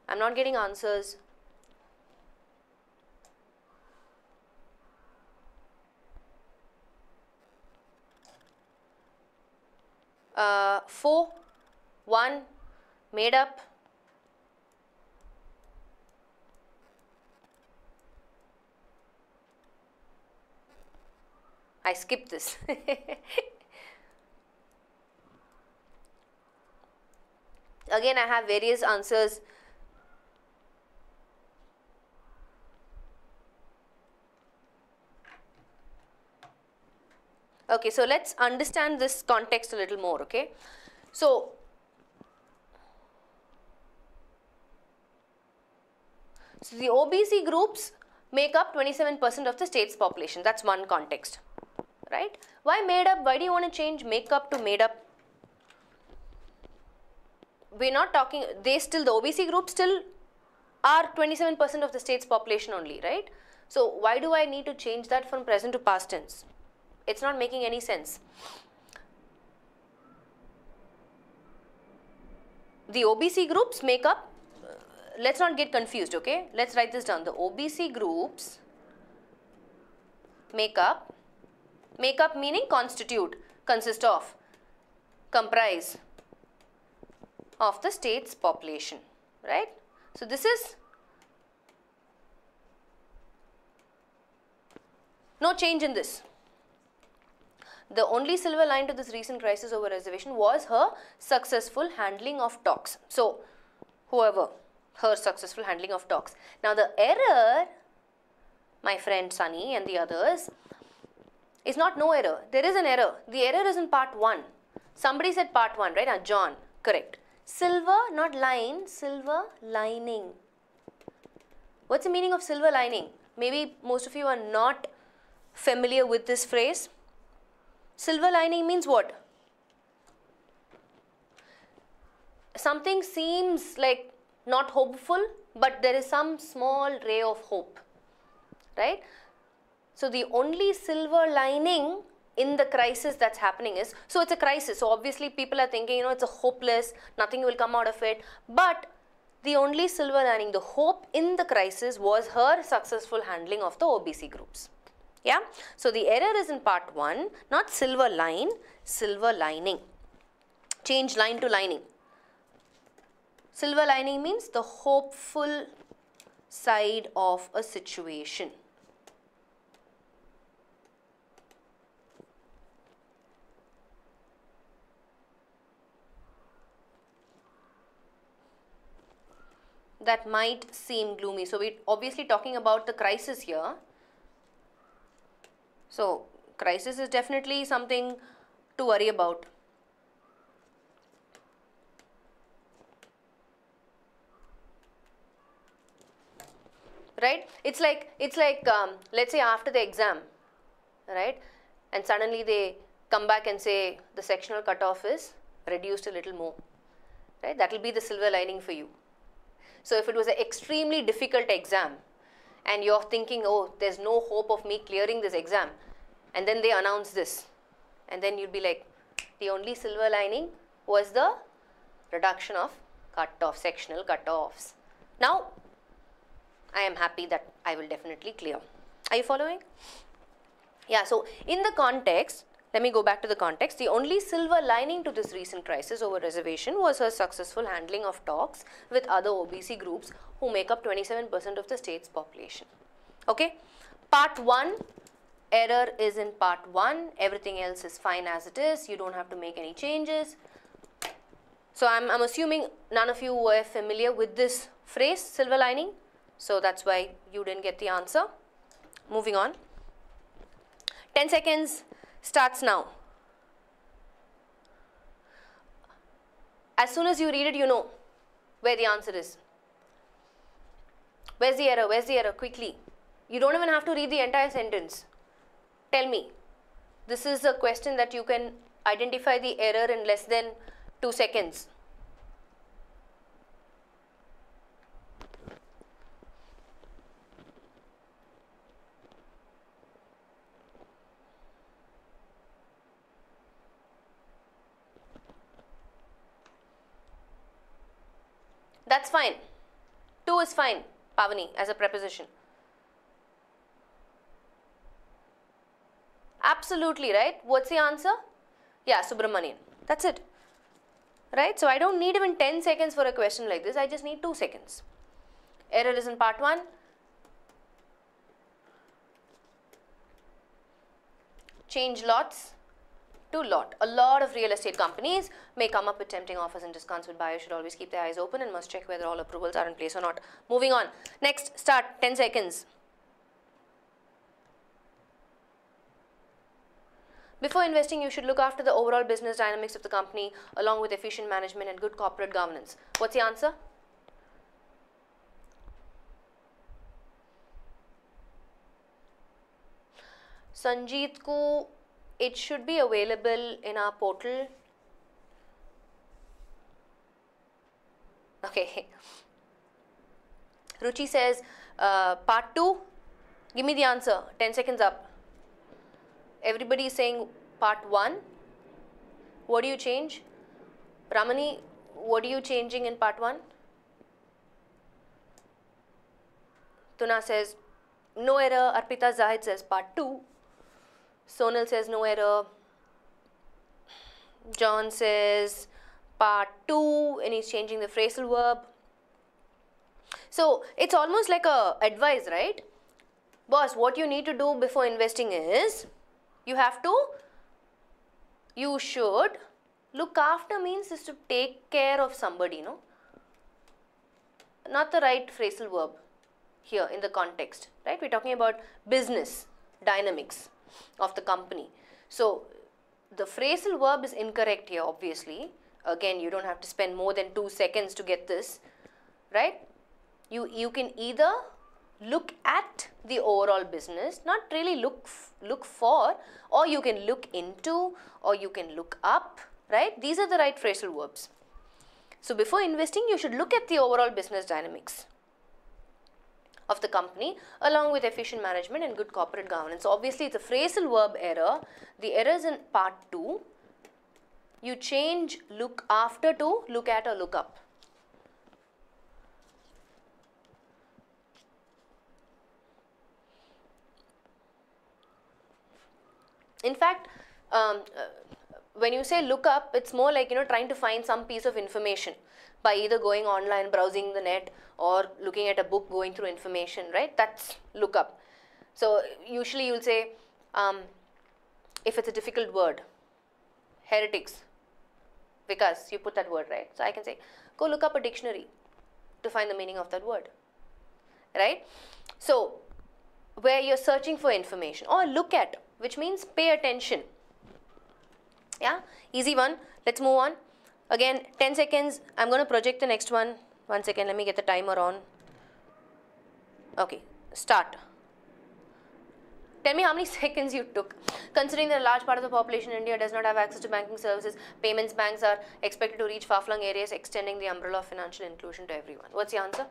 I'm not getting answers. Four, 1, made up. I skipped this. Again, I have various answers. Okay, so let's understand this context a little more, okay? So, the OBC groups make up 27% of the state's population. That's one context, right? Why made up? Why do you want to change make up to made up? We're not talking, the OBC groups still are 27% of the state's population only, right? So, why do I need to change that from present to past tense? It's not making any sense. The OBC groups make up, let's not get confused, okay? Let's write this down. The OBC groups make up meaning constitute, consist of, comprise of the state's population, right? So this is No change in this. The only silver line to this recent crisis over reservation was her successful handling of talks. So, whoever, her successful handling of talks. Now, the error, my friend Sunny and the others, is not no error. There is an error. The error is in part 1. Somebody said part 1, right? John, correct. Silver, not line, silver lining. What's the meaning of silver lining? Maybe most of you are not familiar with this phrase. Silver lining means what? Something seems like not hopeful, but there is some small ray of hope, right? So the only silver lining in the crisis that's happening is, so it's a crisis, so obviously people are thinking, it's a hopeless, nothing will come out of it, but the only silver lining, the hope in the crisis was her successful handling of the OBC groups. Yeah, so the error is in part 1, not silver line, silver lining. Change line to lining. Silver lining means the hopeful side of a situation. That might seem gloomy. So we're obviously talking about the crisis here. So crisis is definitely something to worry about. Right? It's like let's say after the exam, right? And suddenly they come back and say the sectional cutoff is reduced a little more, right? That will be the silver lining for you. So if it was an extremely difficult exam and you're thinking, oh, there's no hope of me clearing this exam, and then they announce this, and then you'd be like, the only silver lining was the reduction of cutoff, sectional cutoffs. Now, I am happy that I will definitely clear. Are you following? Yeah, so in the context, let me go back to the context. The only silver lining to this recent crisis over reservation was her successful handling of talks with other OBC groups who make up 27% of the state's population. Okay, part 1, error is in part 1, everything else is fine as it is, you don't have to make any changes. So I'm assuming none of you were familiar with this phrase, silver lining, so that's why you didn't get the answer. Moving on. 10 seconds starts now. As soon as you read it, you know where the answer is. Where's the error? Where's the error? Quickly. You don't even have to read the entire sentence. Tell me. This is a question that you can identify the error in less than 2 seconds. That's fine. 2 is fine, Pavani, as a preposition. Absolutely, right? What's the answer? Yeah, Subramanian. That's it. Right? So I don't need even 10 seconds for a question like this. I just need 2 seconds. Error is in part 1. Change lots to lot. A lot of real estate companies may come up with tempting offers and discounts, but buyers should always keep their eyes open and must check whether all approvals are in place or not. Moving on. Next, start. 10 seconds. Before investing, you should look after the overall business dynamics of the company along with efficient management and good corporate governance. What's the answer? Sanjeet ko, it should be available in our portal. Okay. Ruchi says, part 2. Give me the answer. 10 seconds up. Everybody is saying part 1. What do you change? Ramani, what are you changing in part 1? Tuna says, no error. Arpita Zahid says part 2. Sonal says no error. John says part 2 and he's changing the phrasal verb. So it's almost like a advice, right? Boss, what you need to do before investing is, you should look after means is to take care of somebody, no? Not the right phrasal verb here in the context, right? We're talking about business dynamics of the company. So the phrasal verb is incorrect here, obviously. Again, you don't have to spend more than 2 seconds to get this, right? You can either look at the overall business, not really look for, or you can look into, or you can look up, right? These are the right phrasal verbs. So before investing, you should look at the overall business dynamics of the company along with efficient management and good corporate governance. So obviously it's a phrasal verb error. The error is in part 2. You change look after to look at or look up. In fact, when you say look up, it's more like, trying to find some piece of information by either going online, browsing the net, or looking at a book, going through information, right? That's look up. So usually you'll say, if it's a difficult word, heretics, because you put that word, right? So I can say, go look up a dictionary to find the meaning of that word, right? So where you're searching for information, or look at, which means pay attention. Yeah, easy one. Let's move on. Again, 10 seconds. I'm going to project the next one. 1 second, let me get the timer on. Okay, start. Tell me how many seconds you took. Considering that a large part of the population in India does not have access to banking services, payments banks are expected to reach far-flung areas, extending the umbrella of financial inclusion to everyone. What's the answer?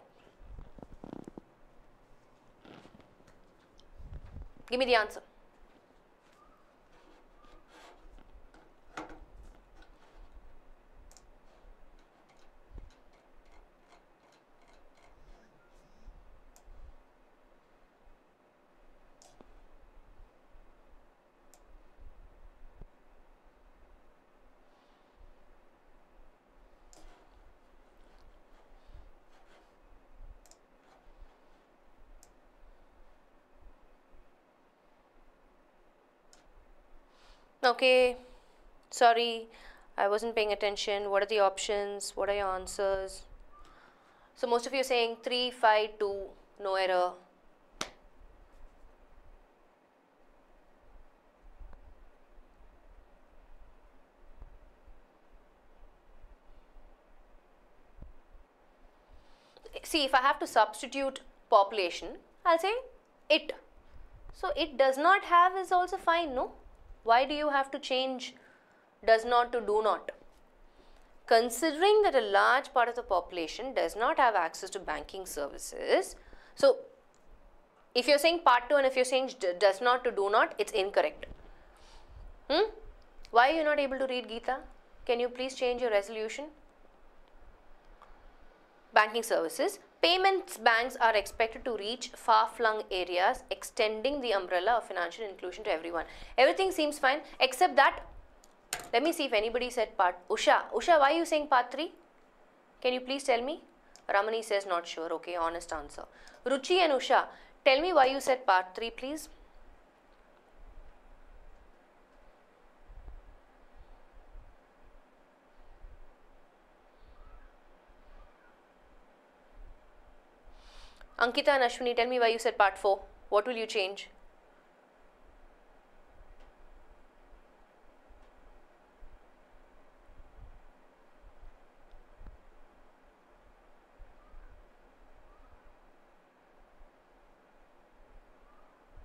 Give me the answer. Okay, sorry, I wasn't paying attention. What are the options? What are your answers? So most of you are saying 3, 5, 2, no error. See, if I have to substitute population, I'll say it. So it does not have is also fine, no? Why do you have to change does not to do not? Considering that a large part of the population does not have access to banking services, so if you're saying part 2 and if you're saying does not to do not, it's incorrect. Why are you not able to read Gita? Can you please change your resolution? Banking services. Payments banks are expected to reach far-flung areas, extending the umbrella of financial inclusion to everyone. Everything seems fine, except that, let me see if anybody said part. Usha, why are you saying part 3? Can you please tell me? Ramani says not sure. Okay, honest answer. Ruchi and Usha, tell me why you said part 3, please. Ankita and Ashwini, tell me why you said part 4. What will you change?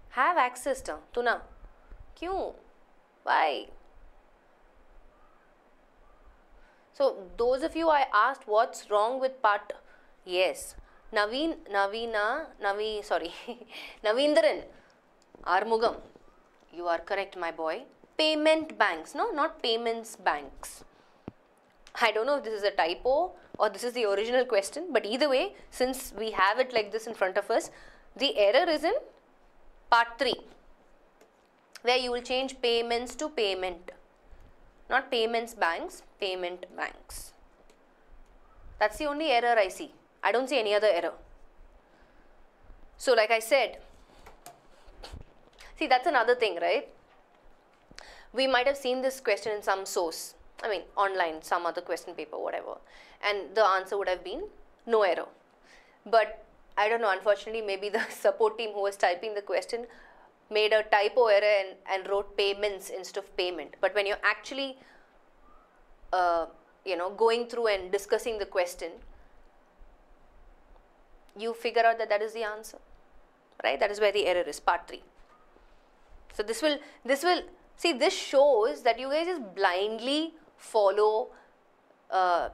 Have access to Tuna. Kyun? Why? So those of you I asked what's wrong with part, yes. Navindran, Armugam, you are correct, my boy. Payment banks, no, not payments banks. I don't know if this is a typo or this is the original question, but either way, since we have it like this in front of us, the error is in part 3, where you will change payments to payment, not payments banks, payment banks. That's the only error I see. I don't see any other error. So like I said, See, that's another thing, right? We might have seen this question in some source, I mean online, some other question paper, whatever, and the answer would have been no error. But I don't know, unfortunately, maybe the support team who was typing the question made a typo error and wrote payments instead of payment. But when you're actually going through and discussing the question, you figure out that that is the answer, right? That is where the error is, part 3. So this will see, this shows that you guys just blindly follow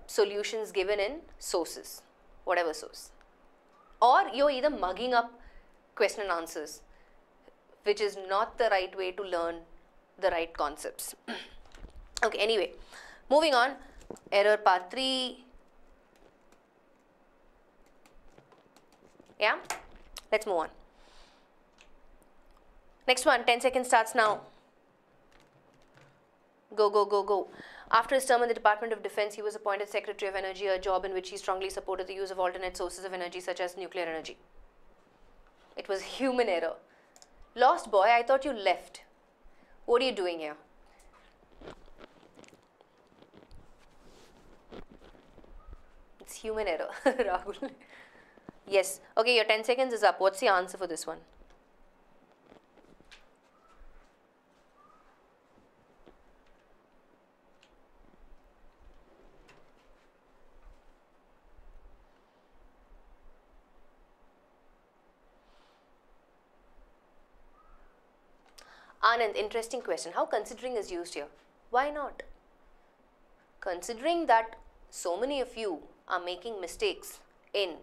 solutions given in sources, whatever source, or you're either mugging up question and answers, which is not the right way to learn the right concepts. Okay, anyway, moving on, error part 3. Yeah, let's move on. Next one, 10 seconds starts now. Go, go, go, go. After his term in the Department of Defense, he was appointed Secretary of Energy, a job in which he strongly supported the use of alternate sources of energy such as nuclear energy. It was human error. Lost boy, I thought you left. What are you doing here? It's human error, Rahul. Yes. Okay, your 10 seconds is up. What's the answer for this one? Anand, interesting question. How considering is used here? Why not? Considering that so many of you are making mistakes in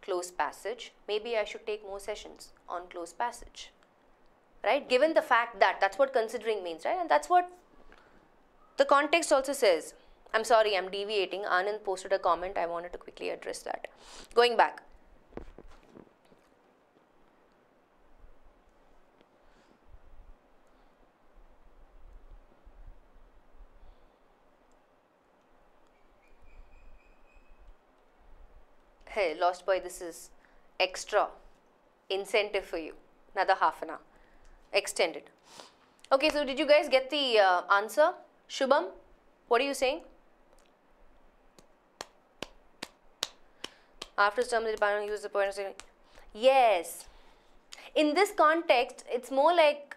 close passage, maybe I should take more sessions on close passage, right? Given the fact that that's what considering means, right? And that's what the context also says. I'm sorry, I'm deviating. Anand posted a comment. I wanted to quickly address that. Going back. Hey, lost boy, this is extra incentive for you. Another half an hour. Extended. Okay, so did you guys get the answer? Shubham, what are you saying? After his term, the department used the point of saying, yes. In this context, it's more like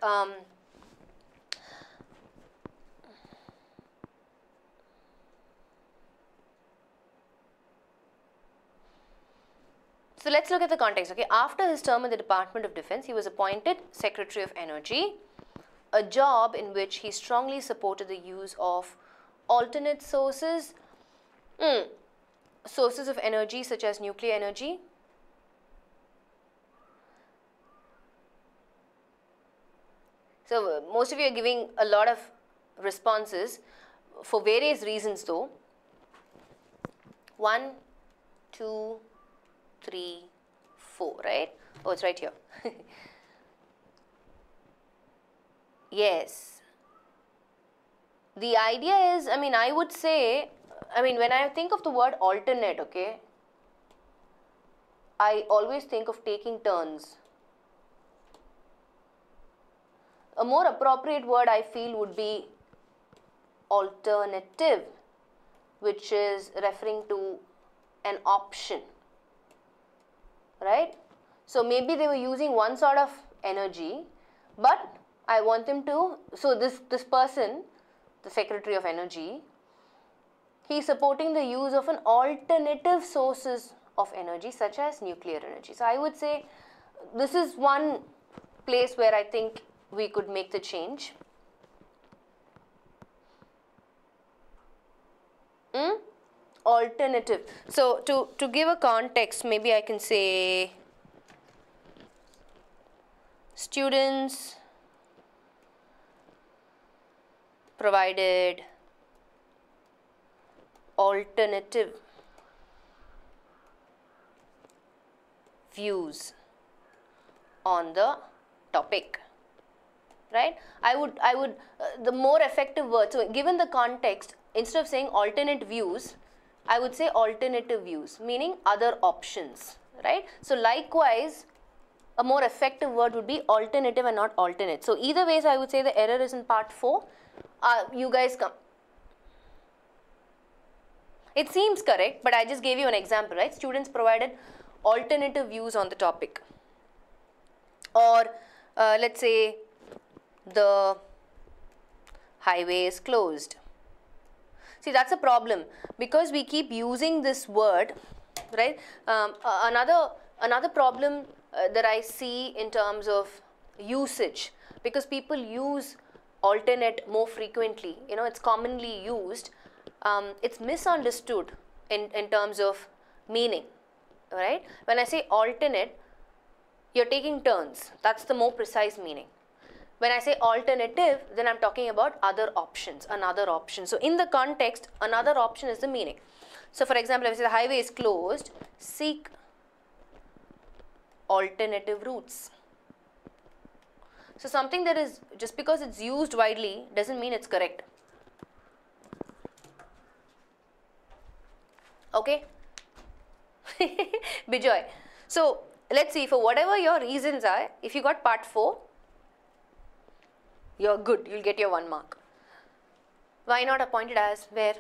so let's look at the context, okay? After his term in the Department of Defense, he was appointed Secretary of Energy, a job in which he strongly supported the use of alternate sources, sources of energy such as nuclear energy. So most of you are giving a lot of responses for various reasons though. 1, 2, 3, 4, right? Oh, it's right here. Yes. The idea is, I mean, I would say, I mean, when I think of the word alternate, okay, I always think of taking turns. A more appropriate word I feel would be alternative, which is referring to an option, right? So maybe they were using one sort of energy, but I want them to, so this person, the Secretary of Energy, he is supporting the use of an alternative sources of energy such as nuclear energy. So I would say this is one place where I think we could make the change. Alternative. So to give a context, maybe I can say students provided alternative views on the topic, right? I would the more effective word, so given the context, instead of saying alternate views, I would say alternative views, meaning other options, right? So likewise, a more effective word would be alternative and not alternate. So either ways, I would say the error is in part 4. You guys come. It seems correct, but I just gave you an example, right? Students provided alternative views on the topic. Or let's say the highway is closed. See, that's a problem because we keep using this word, right? Another problem that I see in terms of usage, because people use alternate more frequently, you know, it's commonly used, it's misunderstood in terms of meaning, right? When I say alternate, you're taking turns. That's the more precise meaning. When I say alternative, then I'm talking about other options, another option. So in the context, another option is the meaning. So for example, if I say the highway is closed, seek alternative routes. So something that is, just because it's used widely doesn't mean it's correct. Okay? Bijoy. So let's see, for whatever your reasons are, if you got part 4, you're good, you'll get your 1 mark. Why not appointed as? Where?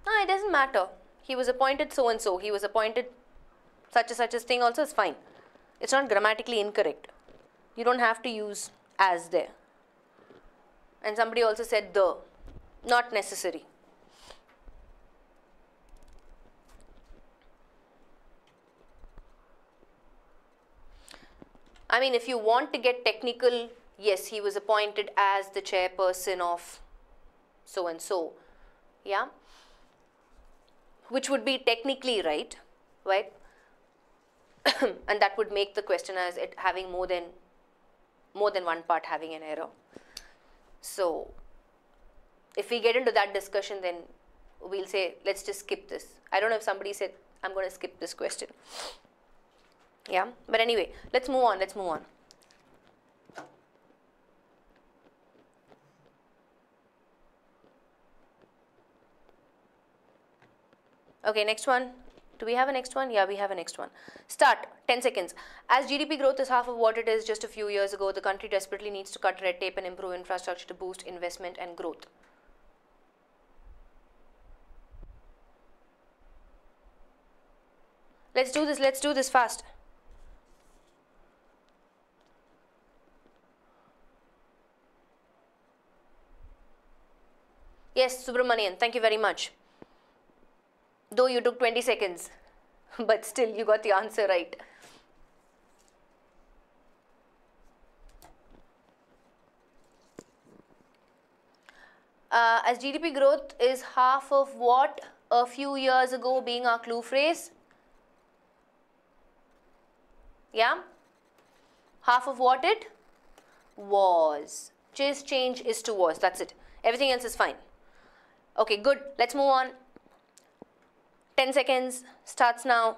No, it doesn't matter. He was appointed so and so. He was appointed such a thing also is fine. It's not grammatically incorrect. You don't have to use as there. And somebody also said the. Not necessary. I mean, if you want to get technical, yes, he was appointed as the chairperson of so and so. Yeah. Which would be technically right, right? And that would make the question as it having more than one part having an error. So if we get into that discussion, then we'll say, let's just skip this. I don't know if somebody said, I'm going to skip this question. Yeah, but anyway, let's move on. Okay, next one. Do we have a next one? Yeah, we have a next one. Start, 10 seconds. As GDP growth is half of what it is just a few years ago, the country desperately needs to cut red tape and improve infrastructure to boost investment and growth. Let's do this fast. Yes, Subramanian, thank you very much. Though you took 20 seconds, but still you got the answer right. As GDP growth is half of what a few years ago being our clue phrase. Yeah? Half of what it was. Just change is to was. That's it. Everything else is fine. Okay, good. Let's move on. 10 seconds. Starts now.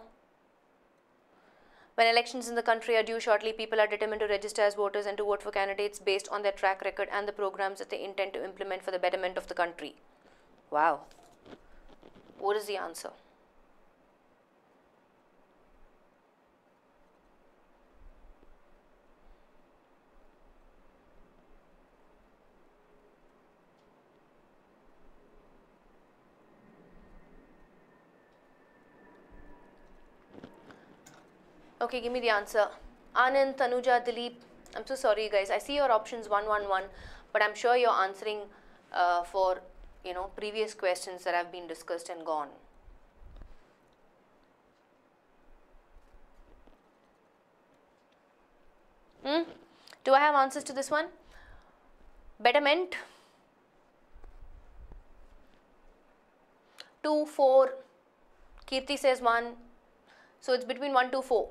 When elections in the country are due shortly, people are determined to register as voters and to vote for candidates based on their track record and the programs that they intend to implement for the betterment of the country. Wow. What is the answer? Okay, give me the answer. Anand, Tanuja, Dilip. I'm so sorry, you guys. I see your options 111, but I'm sure you're answering for, previous questions that have been discussed and gone. Do I have answers to this one? Betterment. 2, 4. Kirti says 1. So it's between 1 to 4.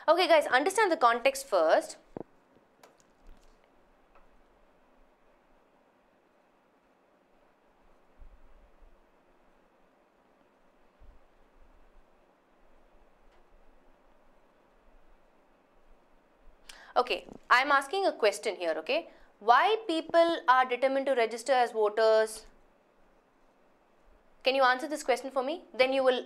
Okay, guys, understand the context first. Okay, I'm asking a question here, okay? Why people are determined to register as voters? Can you answer this question for me? Then you will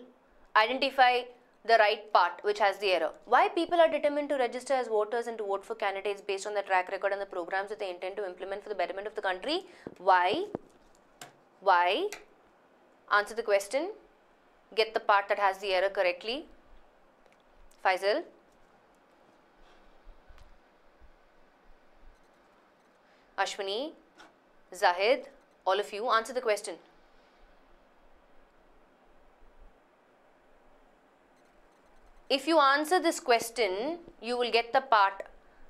identify the right part which has the error. Why people are determined to register as voters and to vote for candidates based on the track record and the programs that they intend to implement for the betterment of the country? Why? Why? Answer the question. Get the part that has the error correctly. Faisal? Ashwini? Zahid? All of you, answer the question. If you answer this question, you will get the part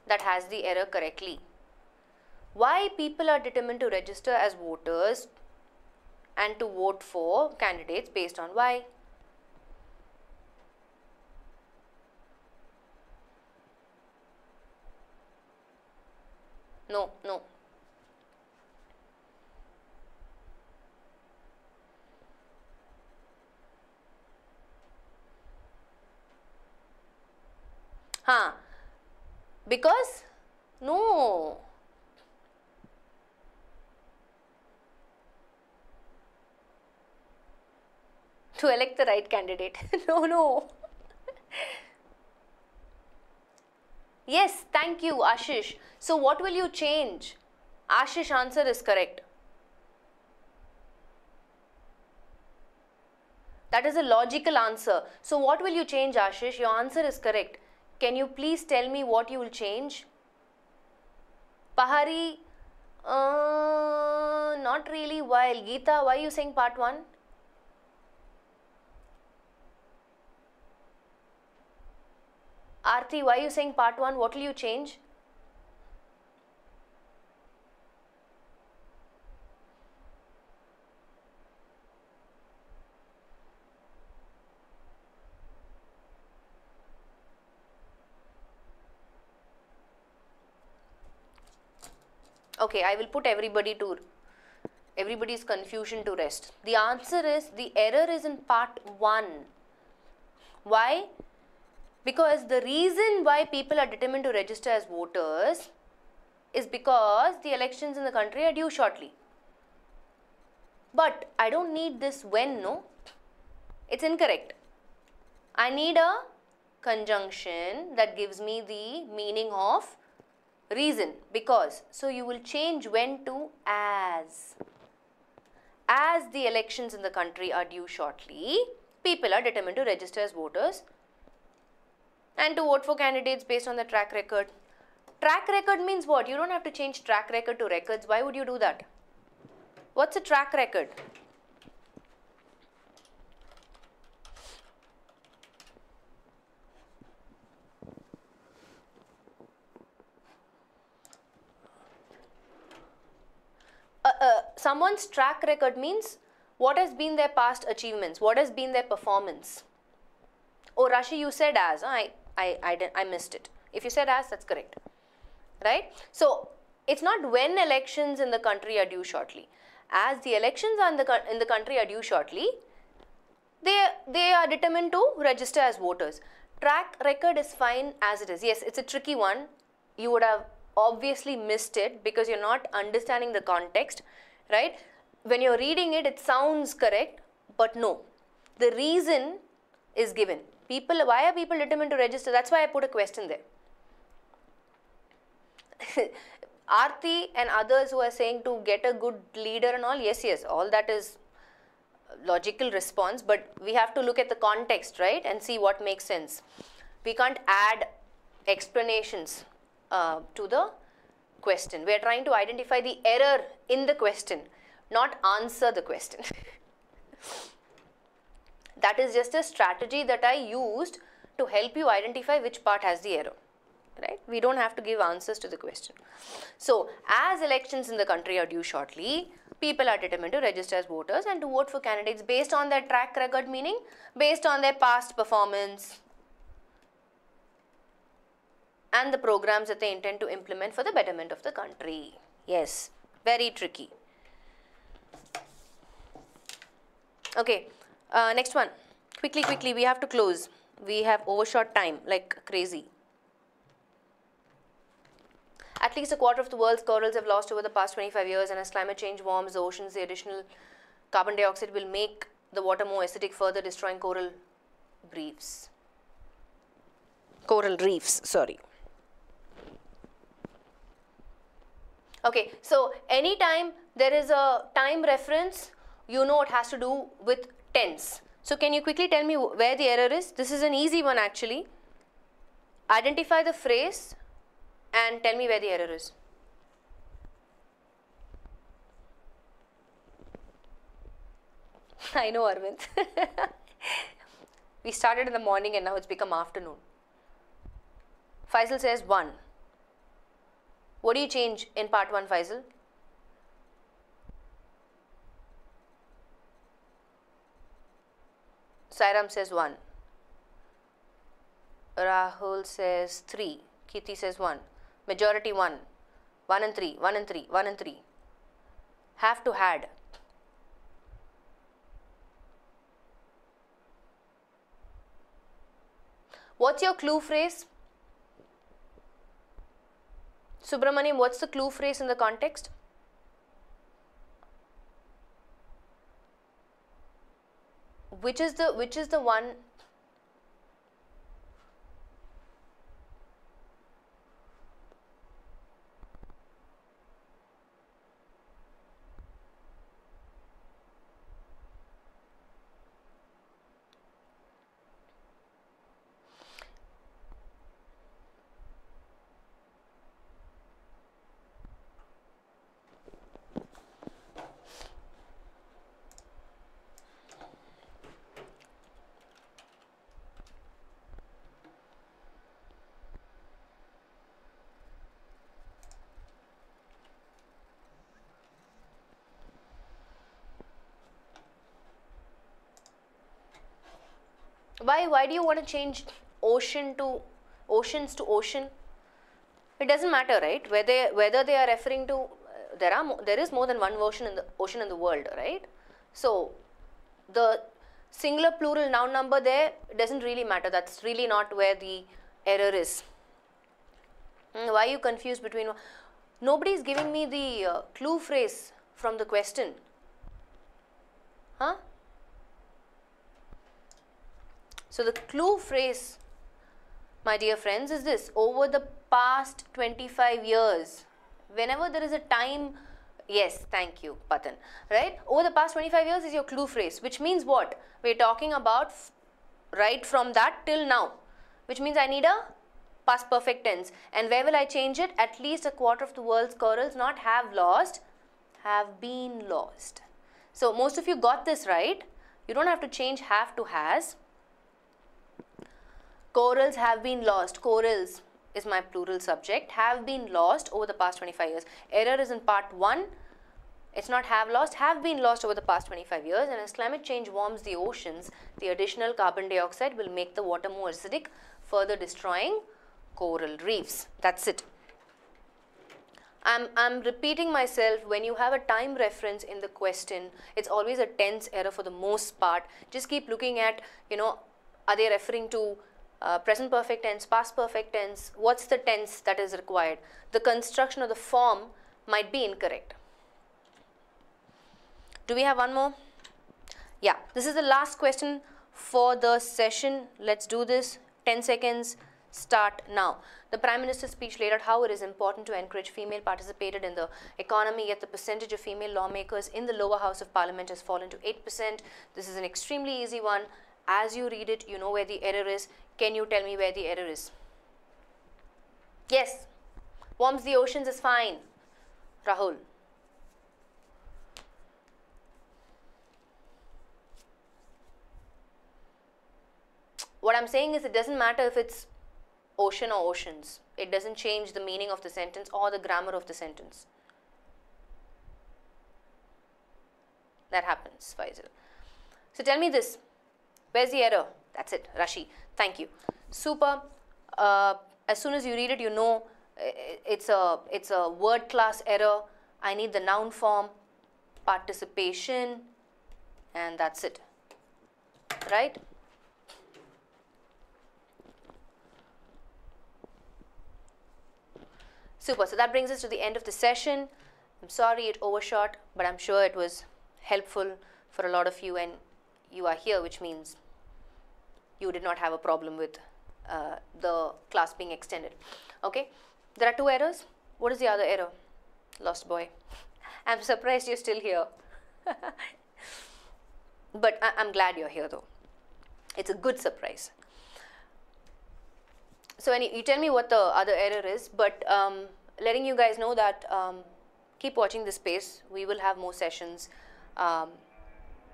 that has the error correctly. Why people are determined to register as voters and to vote for candidates based on why? No, no. Because? No. To elect the right candidate. No, no. Yes, thank you, Ashish. So what will you change? Ashish answer is correct. That is a logical answer. So what will you change, Ashish? Your answer is correct. Can you please tell me what you will change? Pahari, not really. While Geeta, why are you saying part 1? Aarti, why are you saying part 1? What will you change? Okay, I will put everybody's confusion to rest. The answer is, the error is in part 1. Why? Because the reason why people are determined to register as voters is because the elections in the country are due shortly. But I don't need this when, no? It's incorrect. I need a conjunction that gives me the meaning of reason, because. So you will change when to as. As the elections in the country are due shortly, people are determined to register as voters and to vote for candidates based on the track record. Track record means what? You don't have to change track record to records. Why would you do that? What's a track record? Someone's track record means what has been their past achievements, what has been their performance. Oh, Rashi, you said as. I missed it. If you said as, that's correct. Right? So, it's not when elections in the country are due shortly. As the elections in the country are due shortly, they are determined to register as voters. Track record is fine as it is. Yes, it's a tricky one. You would have obviously missed it because you're not understanding the context, right? When you're reading it, it sounds correct, but no. The reason is given. Why are people determined to register? That's why I put a question there. Aarti and others who are saying to get a good leader and all, yes, all that is logical response, but we have to look at the context, right, and see what makes sense. We can't add explanations to the question. We are trying to identify the error in the question, not answer the question. That is just a strategy that I used to help you identify which part has the error, right? We don't have to give answers to the question. So, as elections in the country are due shortly, people are determined to register as voters and to vote for candidates based on their track record, meaning based on their past performance and the programs that they intend to implement for the betterment of the country. Yes, very tricky. Okay, next one. Quickly, we have to close. We have overshot time like crazy. At least a quarter of the world's corals have lost over the past 25 years, and as climate change warms the oceans, the additional carbon dioxide will make the water more acidic, further destroying coral reefs. Coral reefs, sorry. Okay, so anytime there is a time reference, you know it has to do with tense. So can you quickly tell me where the error is? This is an easy one actually. Identify the phrase and tell me where the error is. I know, Arvind. We started in the morning and now it's become afternoon. Faisal says 1. What do you change in part 1, Faisal? Sairam says 1. Rahul says 3. Kirti says 1. Majority 1. 1 and 3. 1 and 3. 1 and 3. Have to had. What's your clue phrase? Subramaniam, what's the clue phrase in the context? Which is the one? Why do you want to change ocean to oceans to ocean? It doesn't matter, right? Whether they are referring to there is more than one ocean in the world, right? So the singular plural noun number there doesn't really matter. That's really not where the error is. Why are you confused between? Nobody is giving me the clue phrase from the question. Huh? So the clue phrase, my dear friends, is this: over the past 25 years, whenever there is a time, yes, thank you, Patan, right? Over the past 25 years is your clue phrase, which means what? We're talking about right from that till now, which means I need a past perfect tense. And where will I change it? At least a quarter of the world's corals not have lost, have been lost. So most of you got this right. You don't have to change have to has. Corals have been lost. Corals is my plural subject. Have been lost over the past 25 years. Error is in part 1. It's not have lost, have been lost over the past 25 years. And as climate change warms the oceans, the additional carbon dioxide will make the water more acidic, further destroying coral reefs. That's it. I'm repeating myself. When you have a time reference in the question, it's always a tense error for the most part. Just keep looking at, are they referring to present perfect tense, past perfect tense? What's the tense that is required? The construction of the form might be incorrect. Do we have one more? Yeah, this is the last question for the session. Let's do this. 10 seconds. Start now. The Prime Minister's speech laid out how it is important to encourage female participation in the economy, yet the percentage of female lawmakers in the lower house of parliament has fallen to 8%. This is an extremely easy one. As you read it, you know where the error is. Can you tell me where the error is? Yes. Warms the oceans is fine. Rahul. What I'm saying is it doesn't matter if it's ocean or oceans. It doesn't change the meaning of the sentence or the grammar of the sentence. That happens, Faisal. So tell me this. Where's the error? That's it, Rashi. Thank you. Super. As soon as you read it, you know it's a word class error. I need the noun form, participation, and that's it. Right? Super. So that brings us to the end of the session. I'm sorry it overshot, but I'm sure it was helpful for a lot of you, and you are here, which means you did not have a problem with the class being extended. Okay, there are 2 errors. What is the other error? Lost boy. I'm surprised you're still here. But I'm glad you're here though. It's a good surprise. So you tell me what the other error is, but letting you guys know that keep watching this space. We will have more sessions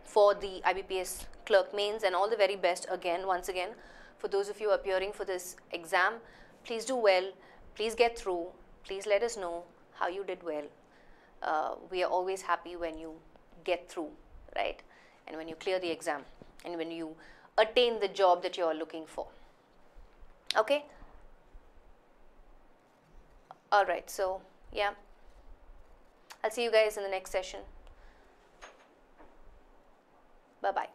for the IBPS clerk mains, and all the very best once again, for those of you appearing for this exam. Please do well, please get through, please let us know how you did well. We are always happy when you get through, right? And when you clear the exam and when you attain the job that you are looking for. Okay? Alright, so yeah, I'll see you guys in the next session. Bye-bye.